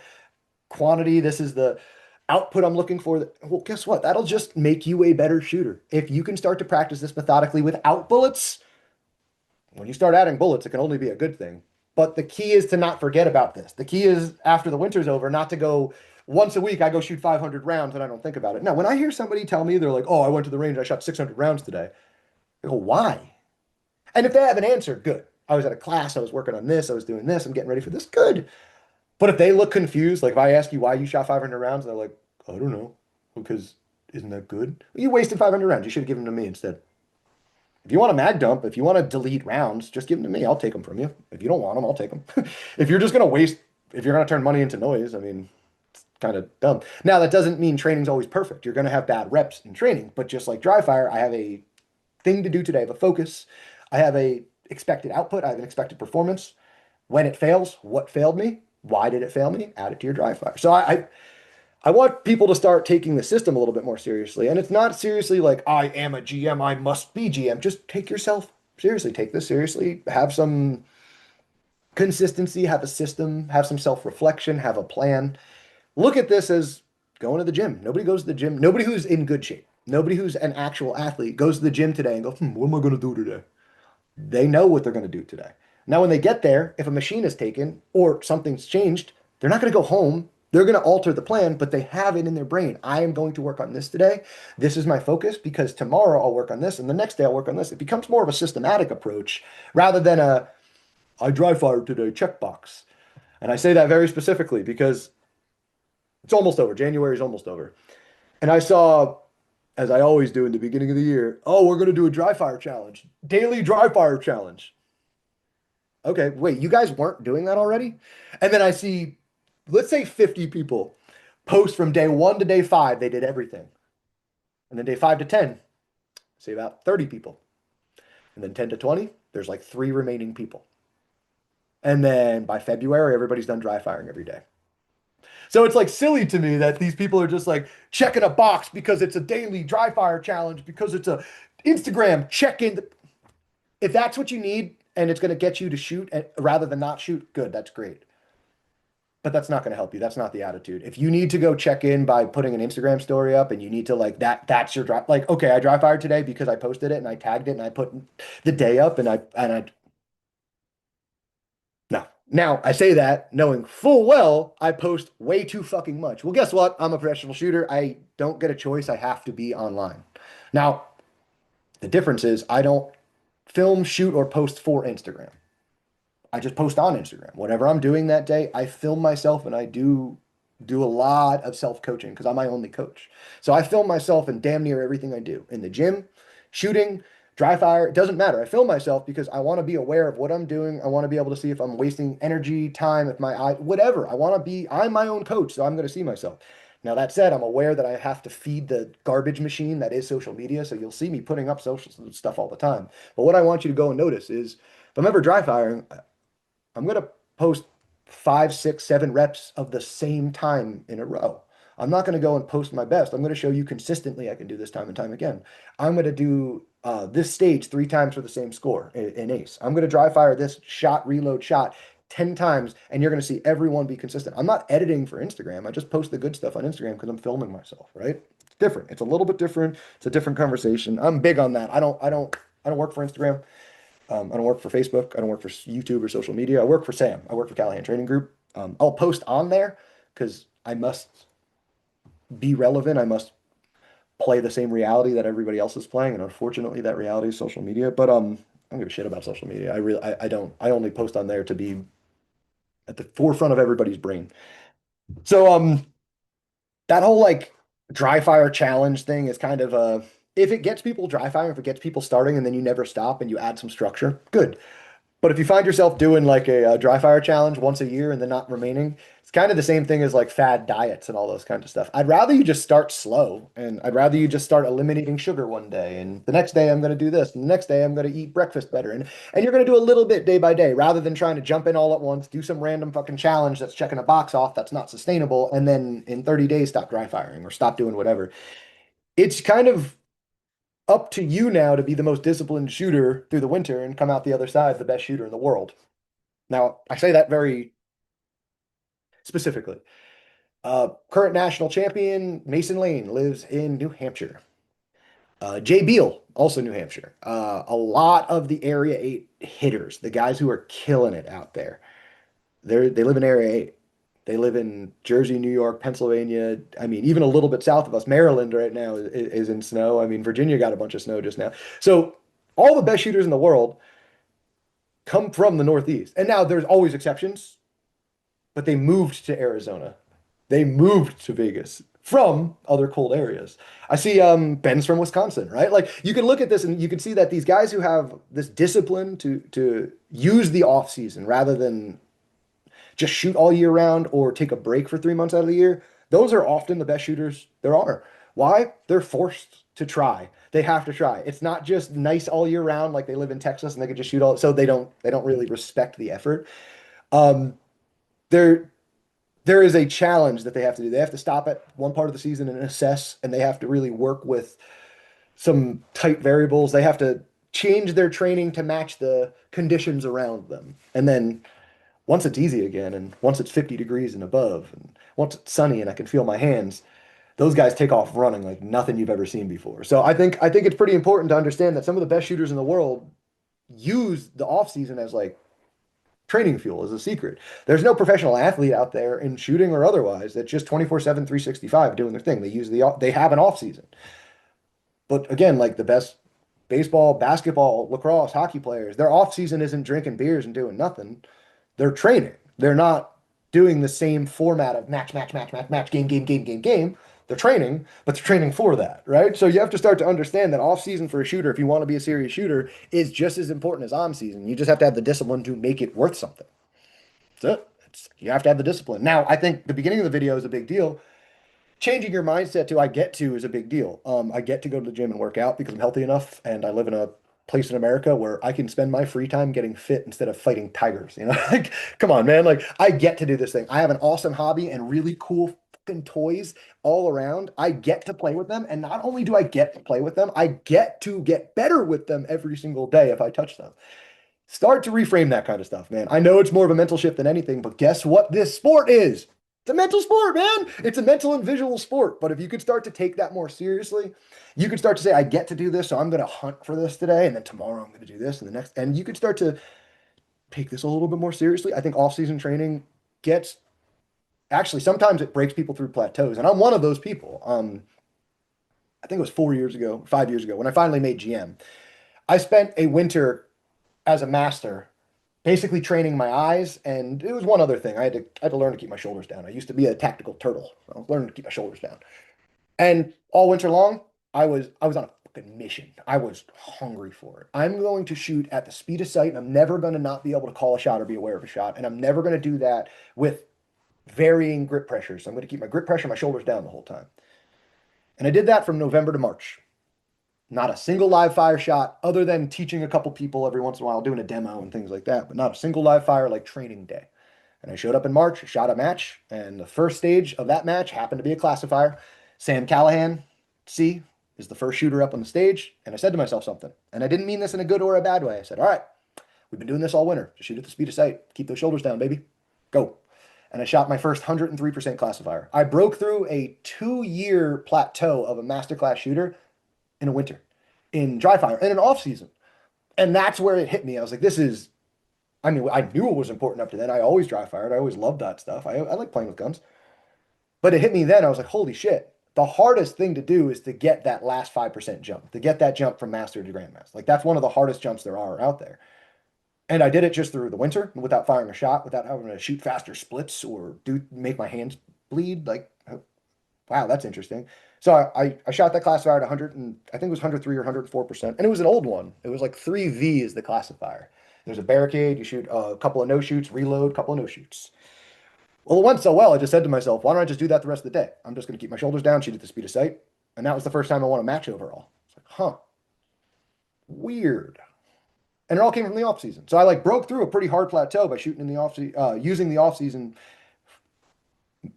quantity, this is the output I'm looking for. Well, guess what? That'll just make you a better shooter. If you can start to practice this methodically without bullets, when you start adding bullets, it can only be a good thing. But the key is to not forget about this. The key is after the winter's over, not to go once a week, I go shoot 500 rounds and I don't think about it. Now, when I hear somebody tell me they're like, oh, I went to the range, I shot 600 rounds today. I go, why? And if they have an answer, good. I was at a class, I was working on this, I was doing this, I'm getting ready for this, good. But if they look confused, like if I ask you why you shot 500 rounds, they're like, I don't know, because isn't that good? You wasted 500 rounds. You should have given them to me instead. If you want a mag dump, if you want to delete rounds, just give them to me. I'll take them from you. If you don't want them, I'll take them. If you're just going to waste, if you're going to turn money into noise, I mean, it's kind of dumb. Now, that doesn't mean training's always perfect. You're going to have bad reps in training, but just like dry fire, I have a thing to do today. I have a focus. I have a expected output. I have an expected performance. When it fails, what failed me? Why did it fail me? Add it to your dry fire. So I want people to start taking the system a little bit more seriously. And it's not seriously like, I am a GM, I must be GM. Just take yourself seriously. Take this seriously. Have some consistency, have a system, have some self-reflection, have a plan. Look at this as going to the gym. Nobody goes to the gym. Nobody who's in good shape, nobody who's an actual athlete goes to the gym today and goes, what am I going to do today? They know what they're going to do today. Now, when they get there, if a machine is taken or something's changed, they're not going to go home. They're going to alter the plan, but they have it in their brain. I am going to work on this today. This is my focus because tomorrow I'll work on this, and the next day I'll work on this. It becomes more of a systematic approach rather than a I dry fired today checkbox. And I say that very specifically because it's almost over. January is almost over. And I saw, as I always do in the beginning of the year, oh, we're going to do a dry fire challenge, daily dry fire challenge. Okay, wait, you guys weren't doing that already? And then I see, let's say 50 people post from day one to day five, they did everything. And then day five to 10, say about 30 people. And then 10 to 20, there's like three remaining people. And then by February, everybody's done dry firing every day. So it's like silly to me that these people are just like checking a box because it's a daily dry fire challenge, because it's a Instagram check in. If that's what you need and it's going to get you to shoot rather than not shoot, good, that's great. But that's not going to help you. That's not the attitude. If you need to go check in by putting an Instagram story up and you need to like that's your dry, like, okay, I dry fired today because I posted it and I tagged it and I put the day up and I no. Now, I say that knowing full well I post way too fucking much. Well, guess what? I'm a professional shooter. I don't get a choice. I have to be online. Now, the difference is I don't film, shoot, or post for Instagram. I just post on Instagram. Whatever I'm doing that day, I film myself and I do a lot of self-coaching because I'm my only coach. So I film myself in damn near everything I do in the gym, shooting, dry fire. It doesn't matter. I film myself because I want to be aware of what I'm doing. I want to be able to see if I'm wasting energy, time, if my eye, whatever. I'm my own coach, so I'm going to see myself. Now, that said, I'm aware that I have to feed the garbage machine that is social media. So you'll see me putting up social stuff all the time. But what I want you to go and notice is if I'm ever dry firing, I'm going to post 5, 6, 7 reps of the same time in a row. I'm not going to go and post my best. I'm going to show you consistently I can do this time and time again. I'm going to do this stage 3 times for the same score in ace. I'm going to dry fire this shot, reload shot 10 times, and you're going to see everyone be consistent. I'm not editing for Instagram. I just post the good stuff on Instagram because I'm filming myself, right? It's different. It's a little bit different. It's a different conversation. I'm big on that. I don't work for Instagram. I don't work for Facebook. I don't work for YouTube or social media. I work for Sam. I work for Callahan Training Group. I'll post on there because I must be relevant. I must play the same reality that everybody else is playing. And unfortunately, that reality is social media. But I don't give a shit about social media. I don't. I only post on there to be at the forefront of everybody's brain. So that whole like dry fire challenge thing is kind of a if it gets people dry firing, if it gets people starting and then you never stop and you add some structure, good. But if you find yourself doing like a dry fire challenge once a year and then not remaining, it's kind of the same thing as like fad diets and all those kinds of stuff. I'd rather you just start slow and I'd rather you just start eliminating sugar one day and the next day I'm going to do this and the next day I'm going to eat breakfast better and you're going to do a little bit day by day rather than trying to jump in all at once, do some random fucking challenge that's checking a box off that's not sustainable and then in 30 days stop dry firing or stop doing whatever. It's kind of up to you now to be the most disciplined shooter through the winter and come out the other side the best shooter in the world. Now, I say that very specifically. Current national champion Mason Lane lives in New Hampshire. Jay Beal, also New Hampshire. A lot of the Area 8 hitters, the guys who are killing it out there, they live in Area 8. They live in Jersey, New York, Pennsylvania. I mean, even a little bit south of us, Maryland right now is in snow. I mean, Virginia got a bunch of snow just now. So all the best shooters in the world come from the Northeast. And now there's always exceptions, but they moved to Arizona. They moved to Vegas from other cold areas. I see Ben's from Wisconsin, right? Like you can look at this and you can see that these guys who have this discipline to use the off season rather than just shoot all year round or take a break for 3 months out of the year, those are often the best shooters there are. Why? They're forced to try. They have to try. It's not just nice all year round, like they live in Texas and they can just shoot all. So they don't really respect the effort. Um, there there is a challenge that they have to do. They have to stop at one part of the season and assess, and they have to really work with some tight variables. They have to change their training to match the conditions around them. And then once it's easy again, and once it's 50 degrees and above, and once it's sunny and I can feel my hands, those guys take off running like nothing you've ever seen before. So I think it's pretty important to understand that some of the best shooters in the world use the off season as like training fuel is a secret. There's no professional athlete out there in shooting or otherwise that's just 24/7, 365 doing their thing. They have an off season. But again, like the best baseball, basketball, lacrosse, hockey players, their off season isn't drinking beers and doing nothing. They're training. They're not doing the same format of match, match, match, match, match, game, game, game, game, game. They're training, but they're training for that, right? So you have to start to understand that off season for a shooter, if you want to be a serious shooter, is just as important as on season. You just have to have the discipline to make it worth something. That's it. You have to have the discipline. Now, I think the beginning of the video is a big deal. Changing your mindset to I get to is a big deal. I get to go to the gym and work out because I'm healthy enough and I live in a place in America where I can spend my free time getting fit instead of fighting tigers. You know, like, come on, man. Like, I get to do this thing. I have an awesome hobby and really cool fucking toys all around. I get to play with them. And not only do I get to play with them, I get to get better with them every single day if I touch them. Start to reframe that kind of stuff, man. I know it's more of a mental shift than anything, but guess what this sport is? It's a mental sport, man. It's a mental and visual sport. But if you could start to take that more seriously, you could start to say, I get to do this, so I'm going to hunt for this today, and then tomorrow I'm going to do this, and the next. And you could start to take this a little bit more seriously. I think off-season training gets actually sometimes it breaks people through plateaus, and I'm one of those people. I think it was 4 years ago, 5 years ago, when I finally made GM. I spent a winter as a master basically training my eyes, and it was one other thing. I had to learn to keep my shoulders down. I used to be a tactical turtle. I was learning to keep my shoulders down. And all winter long, I was on a fucking mission. I was hungry for it. I'm going to shoot at the speed of sight, and I'm never going to not be able to call a shot or be aware of a shot. And I'm never going to do that with varying grip pressures. So I'm going to keep my grip pressure, my shoulders down the whole time. And I did that from November to March. Not a single live fire shot, other than teaching a couple people every once in a while, doing a demo and things like that, but not a single live fire like training day. And I showed up in March, shot a match, and the first stage of that match happened to be a classifier. Sam Callahan, C, is the first shooter up on the stage. And I said to myself something, and I didn't mean this in a good or a bad way. I said, all right, we've been doing this all winter. Just shoot at the speed of sight. Keep those shoulders down, baby. Go. And I shot my first 103% classifier. I broke through a 2-year plateau of a masterclass shooter in a winter, in Dryfire, in an off season. And that's where it hit me. I was like, this is, I mean, I knew it was important up to then. I always dry fired. I always loved that stuff. I like playing with guns. But it hit me then. I was like, holy shit. The hardest thing to do is to get that last 5% jump, to get that jump from master to grandmaster. Like, that's one of the hardest jumps there are out there. And I did it just through the winter without firing a shot, without having to shoot faster splits or make my hands bleed. Like, wow, that's interesting. So I shot that classifier at 100 and I think it was 103 or 104%. And it was an old one. It was like 3V is the classifier. There's a barricade, you shoot a couple of no shoots, reload, couple of no shoots. Well, it went so well, I just said to myself, why don't I just do that the rest of the day? I'm just going to keep my shoulders down, shoot at the speed of sight. And that was the first time I won a match overall. It's like, huh, weird. And it all came from the off season. So I like broke through a pretty hard plateau by shooting in the off season, using the off season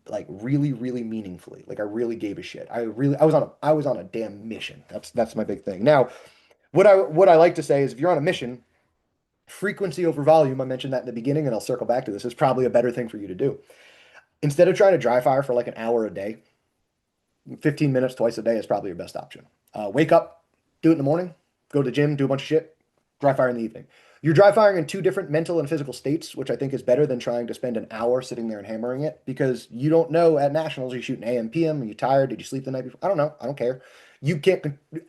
like really, really meaningfully. Like I really gave a shit. I was on a damn mission. That's my big thing. Now, what I like to say is if you're on a mission, frequency over volume, I mentioned that in the beginning, and I'll circle back to this, is probably a better thing for you to do. Instead of trying to dry fire for like an hour a day, 15 minutes twice a day is probably your best option. Wake up, do it in the morning, go to the gym, do a bunch of shit, dry fire in the evening. You're dry firing in two different mental and physical states, which I think is better than trying to spend an hour sitting there and hammering it because you don't know at nationals, you shoot an AM, PM, are you tired? Did you sleep the night before? I don't know. I don't care. You can't,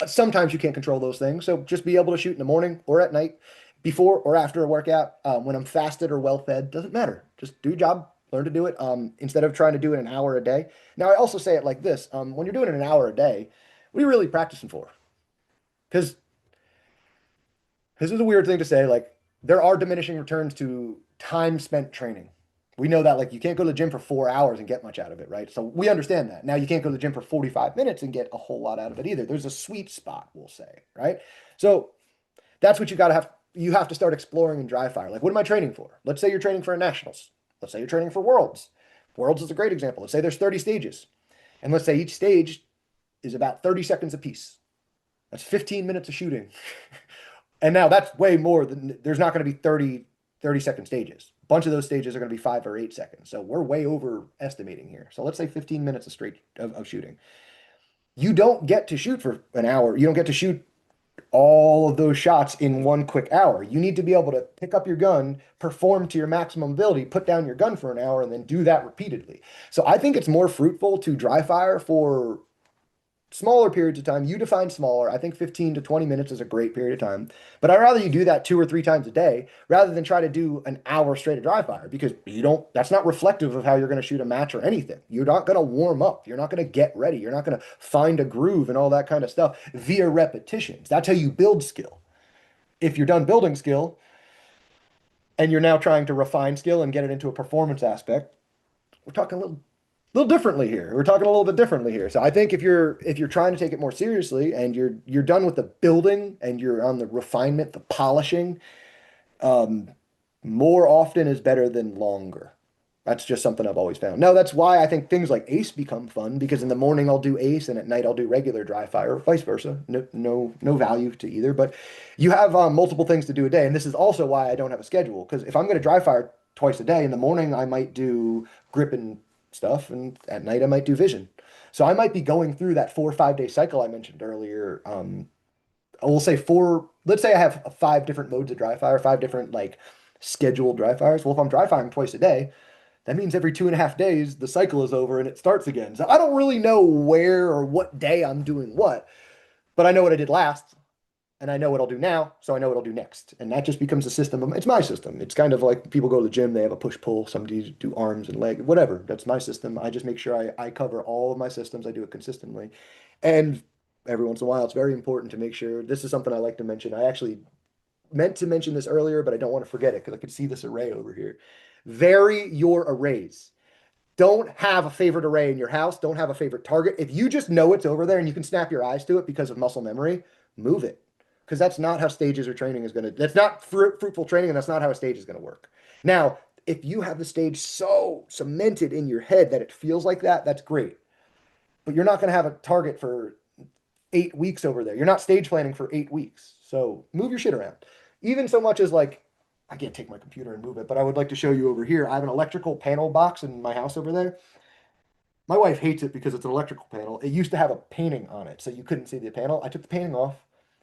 sometimes you can't control those things. So just be able to shoot in the morning or at night, before or after a workout, when I'm fasted or well fed, doesn't matter. Just do your job, learn to do it instead of trying to do it an hour a day. Now, I also say it like this when you're doing it an hour a day, what are you really practicing for? Because this is a weird thing to say. Like, there are diminishing returns to time spent training. We know that, like, you can't go to the gym for 4 hours and get much out of it, right? So we understand that. Now, you can't go to the gym for 45 minutes and get a whole lot out of it either. There's a sweet spot, we'll say, right? So that's what you have to start exploring in dry fire. Like, what am I training for? Let's say you're training for a nationals. Let's say you're training for worlds. Worlds is a great example. Let's say there's 30 stages. And let's say each stage is about 30 seconds apiece. That's 15 minutes of shooting. And now that's way more than, there's not going to be 30-second stages. A bunch of those stages are going to be 5 or 8 seconds. So we're way overestimating here. So let's say 15 minutes of shooting. You don't get to shoot for an hour. You don't get to shoot all of those shots in one quick hour. You need to be able to pick up your gun, perform to your maximum ability, put down your gun for an hour, and then do that repeatedly. So I think it's more fruitful to dry fire for smaller periods of time. You define smaller. I think 15 to 20 minutes is a great period of time. But I'd rather you do that 2 or 3 times a day rather than try to do an hour straight of dry fire because that's not reflective of how you're going to shoot a match or anything. You're not going to warm up. You're not going to get ready. You're not going to find a groove and all that kind of stuff via repetitions. That's how you build skill. If you're done building skill and you're now trying to refine skill and get it into a performance aspect, we're talking a little differently here. We're talking a little bit differently here. So I think if you're trying to take it more seriously and you're done with the building and you're on the refinement, the polishing, um, more often is better than longer. That's just something I've always found. No, that's why I think things like ace become fun because in the morning I'll do ace and at night I'll do regular dry fire, vice versa. No, no value to either, but you have multiple things to do a day, and this is also why I don't have a schedule because if I'm going to dry fire twice a day, in the morning I might do grip and stuff, and at night I might do vision. So I might be going through that 4 or 5 day cycle I mentioned earlier. I will say four. Let's say I have 5 different modes of dry fire, 5 different like scheduled dry fires. Well, if I'm dry firing twice a day, that means every 2.5 days the cycle is over and it starts again. So I don't really know where or what day I'm doing what, but I know what I did last and I know what I'll do now, so I know what I'll do next. And that just becomes a system. It's my system. It's kind of like people go to the gym, they have a push-pull, somebody do arms and leg, whatever. That's my system. I just make sure I cover all of my systems. I do it consistently. And every once in a while, it's very important to make sure this is something I like to mention. I actually meant to mention this earlier, but I don't want to forget it because I could see this array over here. Vary your arrays. Don't have a favorite array in your house. Don't have a favorite target. If you just know it's over there and you can snap your eyes to it because of muscle memory, move it. Because that's not how stages or training is going to, that's not fruitful training and that's not how a stage is going to work. Now, if you have the stage so cemented in your head that it feels like that, that's great. But you're not going to have a target for 8 weeks over there. You're not stage planning for 8 weeks. So move your shit around. Even so much as like, I can't take my computer and move it, but I would like to show you over here. I have an electrical panel box in my house over there. My wife hates it because it's an electrical panel. It used to have a painting on it, so you couldn't see the panel. I took the painting off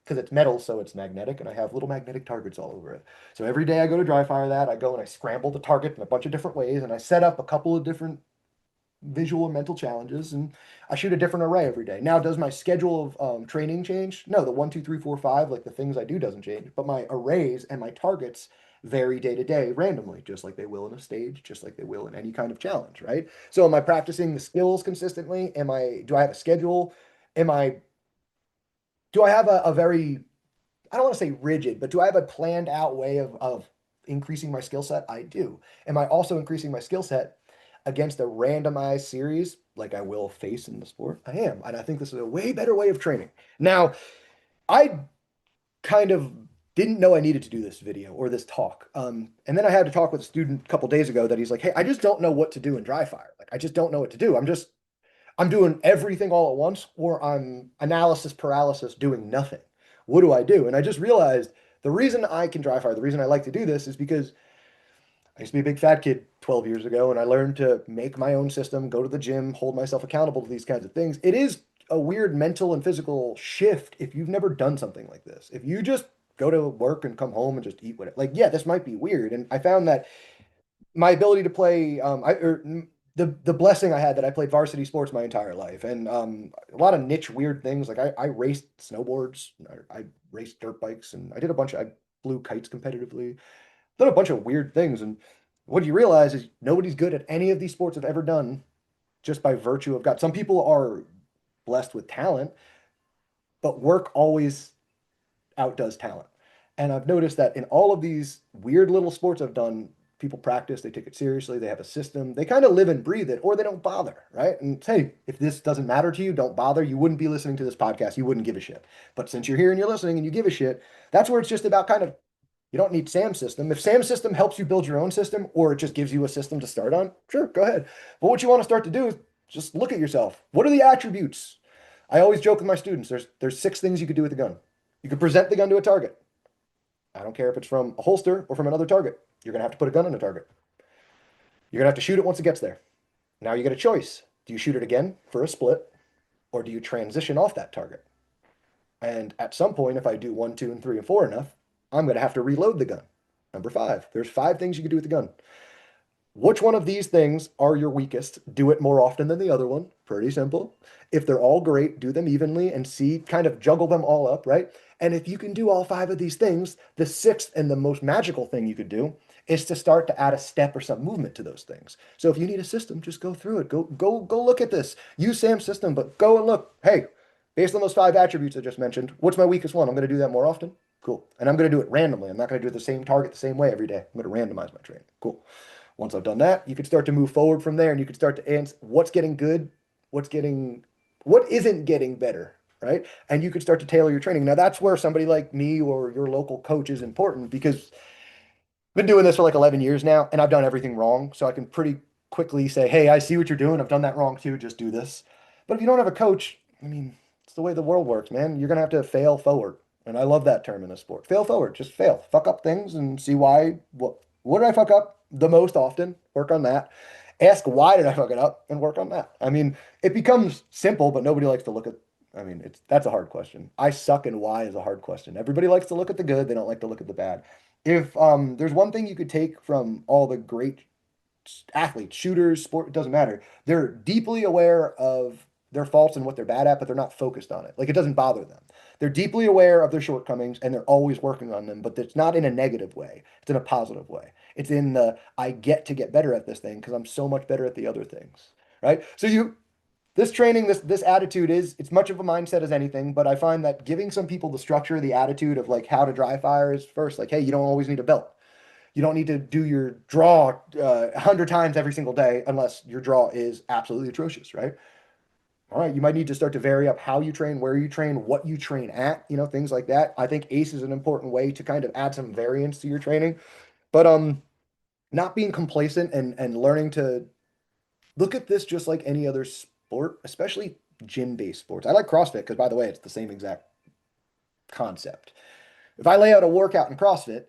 because it's metal, so it's magnetic, and I have little magnetic targets all over it. So every day I go to dry fire that, I go and I scramble the target in a bunch of different ways, and I set up a couple of different visual and mental challenges, and I shoot a different array every day. Now, does my schedule of training change? No, the 1, 2, 3, 4, 5, like the things I do doesn't change, but my arrays and my targets vary day to day randomly, just like they will in a stage, just like they will in any kind of challenge, right? So am I practicing the skills consistently? Do I have a schedule? Am I, do I have a very, I don't want to say rigid, but do I have a planned out way of increasing my skill set? I do. Am I also increasing my skill set against a randomized series like I will face in the sport? I am. And I think this is a way better way of training. Now, I kind of didn't know I needed to do this video or this talk. And then I had to talk with a student a couple days ago that he's like, hey, I just don't know what to do in dry fire. Like, I just don't know what to do. I'm doing everything all at once, or I'm analysis paralysis doing nothing. What do I do? And I just realized the reason I can dry fire, the reason I like to do this is because I used to be a big fat kid 12 years ago, and I learned to make my own system, go to the gym, hold myself accountable to these kinds of things. It is a weird mental and physical shift if you've never done something like this. If you just go to work and come home and just eat whatever, like, yeah, this might be weird. And I found that my ability to play, the blessing I had that I played varsity sports my entire life, and a lot of niche weird things. Like I raced snowboards, I raced dirt bikes, and I did a bunch of, I flew kites competitively, done a bunch of weird things. And what you realize is nobody's good at any of these sports I've ever done just by virtue of God. Some people are blessed with talent, but work always outdoes talent. And I've noticed that in all of these weird little sports I've done, people practice, they take it seriously, they have a system, they kind of live and breathe it, or they don't bother, right? And hey, if this doesn't matter to you, don't bother. You wouldn't be listening to this podcast. You wouldn't give a shit. But since you're here and you're listening and you give a shit, that's where it's just about kind of, you don't need Sam's system. If Sam's system helps you build your own system, or it just gives you a system to start on, sure, go ahead. But what you want to start to do is just look at yourself. What are the attributes? I always joke with my students, there's 6 things you could do with a gun. You could present the gun to a target. I don't care if it's from a holster or from another target. You're going to have to put a gun on a target. You're going to have to shoot it once it gets there. Now you get a choice. Do you shoot it again for a split, or do you transition off that target? And at some point, if I do one, two, and three, and four enough, I'm going to have to reload the gun. Number five, there's five things you can do with the gun. Which one of these things are your weakest? Do it more often than the other one. Pretty simple. If they're all great, do them evenly and see, kind of juggle them all up, right? And if you can do all five of these things, the sixth and the most magical thing you could do is to start to add a step or some movement to those things. So if you need a system, just go through it. Go look at this. Use Sam's system, but go and look. Hey, based on those five attributes I just mentioned, what's my weakest one? I'm going to do that more often. Cool. And I'm going to do it randomly. I'm not going to do the same target the same way every day. I'm going to randomize my training. Cool. Once I've done that, you can start to move forward from there and you can start to answer what's getting good, what isn't getting better, right? And you can start to tailor your training. Now, that's where somebody like me or your local coach is important because I've been doing this for like 11 years now and I've done everything wrong. So I can pretty quickly say, hey, I see what you're doing. I've done that wrong too. Just do this. But if you don't have a coach, I mean, it's the way the world works, man. You're going to have to fail forward. And I love that term in the sport. Fail forward. Just fail. Fuck up things and see why. What did I fuck up the most often? Work on that. Ask why did I fuck it up and work on that. I mean, it becomes simple, but nobody likes to look at. I mean, that's a hard question. I suck and why is a hard question. Everybody likes to look at the good. They don't like to look at the bad. If there's one thing you could take from all the great athletes, shooters, sport, it doesn't matter. They're deeply aware of their faults and what they're bad at, but they're not focused on it. Like it doesn't bother them. They're deeply aware of their shortcomings and they're always working on them, but it's not in a negative way. It's in a positive way. It's in the I get to get better at this thing because I'm so much better at the other things. Right? So this training, this attitude is it's much of a mindset as anything, but I find that giving some people the structure, the attitude of like how to dry fire is first, like, hey, you don't always need a belt. You don't need to do your draw 100 times every single day unless your draw is absolutely atrocious, right? All right, you might need to start to vary up how you train, where you train, what you train at, things like that. I think ACE is an important way to kind of add some variance to your training, but not being complacent and learning to look at this just like any other sport, especially gym-based sports. I like CrossFit because, by the way, it's the same exact concept. If I lay out a workout in CrossFit,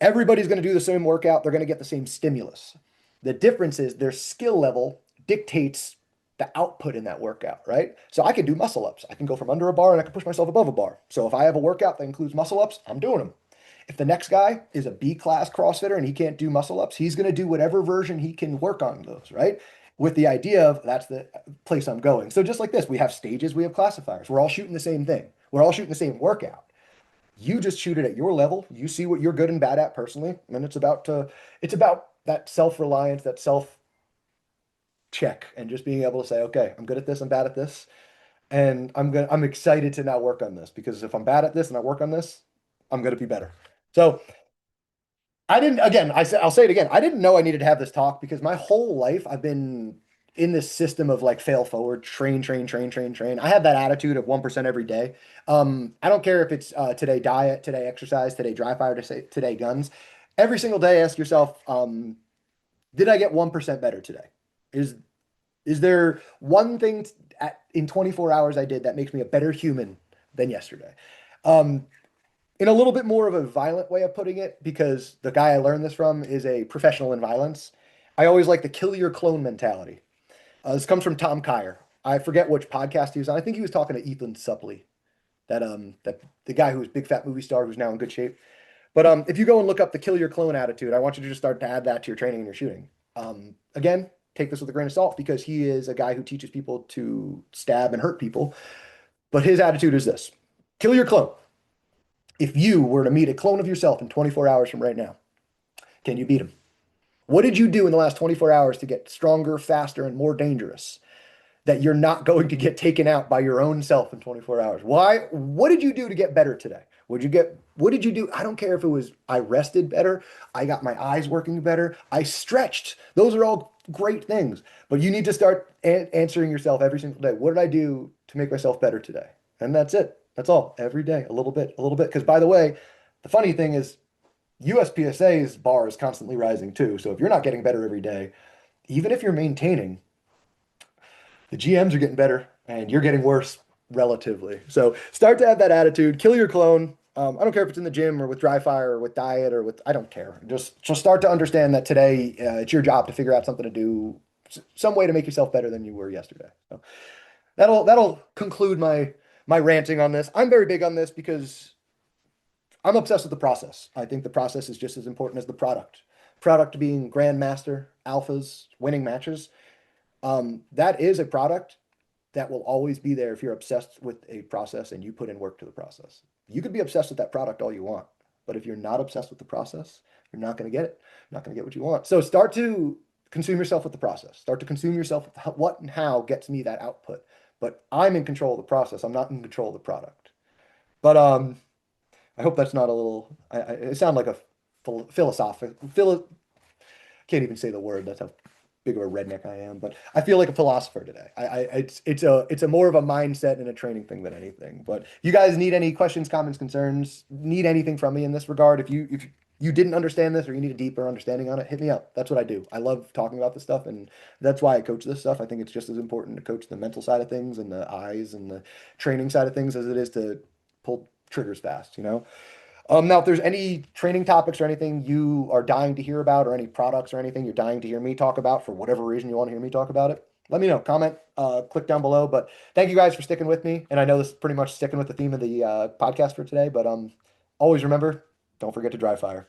everybody's going to do the same workout. They're going to get the same stimulus. The difference is their skill level dictates the output in that workout, right? So I can do muscle ups. I can go from under a bar and I can push myself above a bar. So if I have a workout that includes muscle ups, I'm doing them. If the next guy is a B class CrossFitter and he can't do muscle ups, he's going to do whatever version he can work on those, right? With the idea of that's the place I'm going. So just like this, we have stages, we have classifiers. We're all shooting the same thing. We're all shooting the same workout. You just shoot it at your level. You see what you're good and bad at personally, and it's about that self-reliance, that self check, and just being able to say, okay, I'm good at this, I'm bad at this, and I'm excited to now work on this because if I'm bad at this and I work on this, I'm gonna be better. So I didn't again, I'll say it again. I didn't know I needed to have this talk because my whole life I've been in this system of like fail forward, train, train, train, train, train. I have that attitude of 1% every day. I don't care if it's today diet, today exercise, today dry fire, today guns. Every single day, ask yourself, did I get 1% better today? Is is there one thing in 24 hours I did that makes me a better human than yesterday? Um, in a little bit more of a violent way of putting it, because the guy I learned this from is a professional in violence. I always like the kill your clone mentality. This comes from Tom Kyer. I forget which podcast he was on. I think he was talking to Ethan Suplee, that the guy who's big fat movie star who's now in good shape. But if you go and look up the kill your clone attitude, I want you to just start to add that to your training and your shooting. Again, take this with a grain of salt because he is a guy who teaches people to stab and hurt people. But his attitude is this: kill your clone. If you were to meet a clone of yourself in 24 hours from right now, can you beat him? What did you do in the last 24 hours to get stronger, faster, and more dangerous that you're not going to get taken out by your own self in 24 hours? Why? What did you do to get better today? What did you do? I don't care if it was I rested better, I got my eyes working better, I stretched. Those are all great things. But you need to start answering yourself every single day. What did I do to make myself better today? And that's it. That's all. Every day, a little bit, a little bit. Because by the way, the funny thing is USPSA's bar is constantly rising too. So if you're not getting better every day, even if you're maintaining, the GMs are getting better and you're getting worse relatively. So start to have that attitude, kill your clone. I don't care if it's in the gym or with dry fire or with diet or with, I don't care. Just start to understand that today it's your job to figure out something to do, some way to make yourself better than you were yesterday. So that'll conclude my my ranting on this. I'm very big on this because I'm obsessed with the process. I think the process is just as important as the product. Product being grandmaster, alphas, winning matches. That is a product that will always be there if you're obsessed with a process and you put in work to the process. You could be obsessed with that product all you want, but if you're not obsessed with the process, you're not going to get it. You're not going to get what you want. So start to consume yourself with the process. Start to consume yourself with what and how gets me that output. But I'm in control of the process. I'm not in control of the product. But I hope that's not a little. It sounds like a philosophic. Can't even say the word. That's how big of a redneck I am. But I feel like a philosopher today. It's a more of a mindset and a training thing than anything. But you guys need any questions, comments, concerns? Need anything from me in this regard? If you didn't understand this or you need a deeper understanding on it, hit me up. That's what I do. I love talking about this stuff, and that's why I coach this stuff. I think it's just as important to coach the mental side of things and the eyes and the training side of things as it is to pull triggers fast, you know? Now, if there's any training topics or anything you are dying to hear about, or any products or anything you're dying to hear me talk about for whatever reason you want to hear me talk about it, let me know. Comment, click down below. But thank you guys for sticking with me. And I know this is pretty much sticking with the theme of the podcast for today. But always remember, don't forget to dry fire.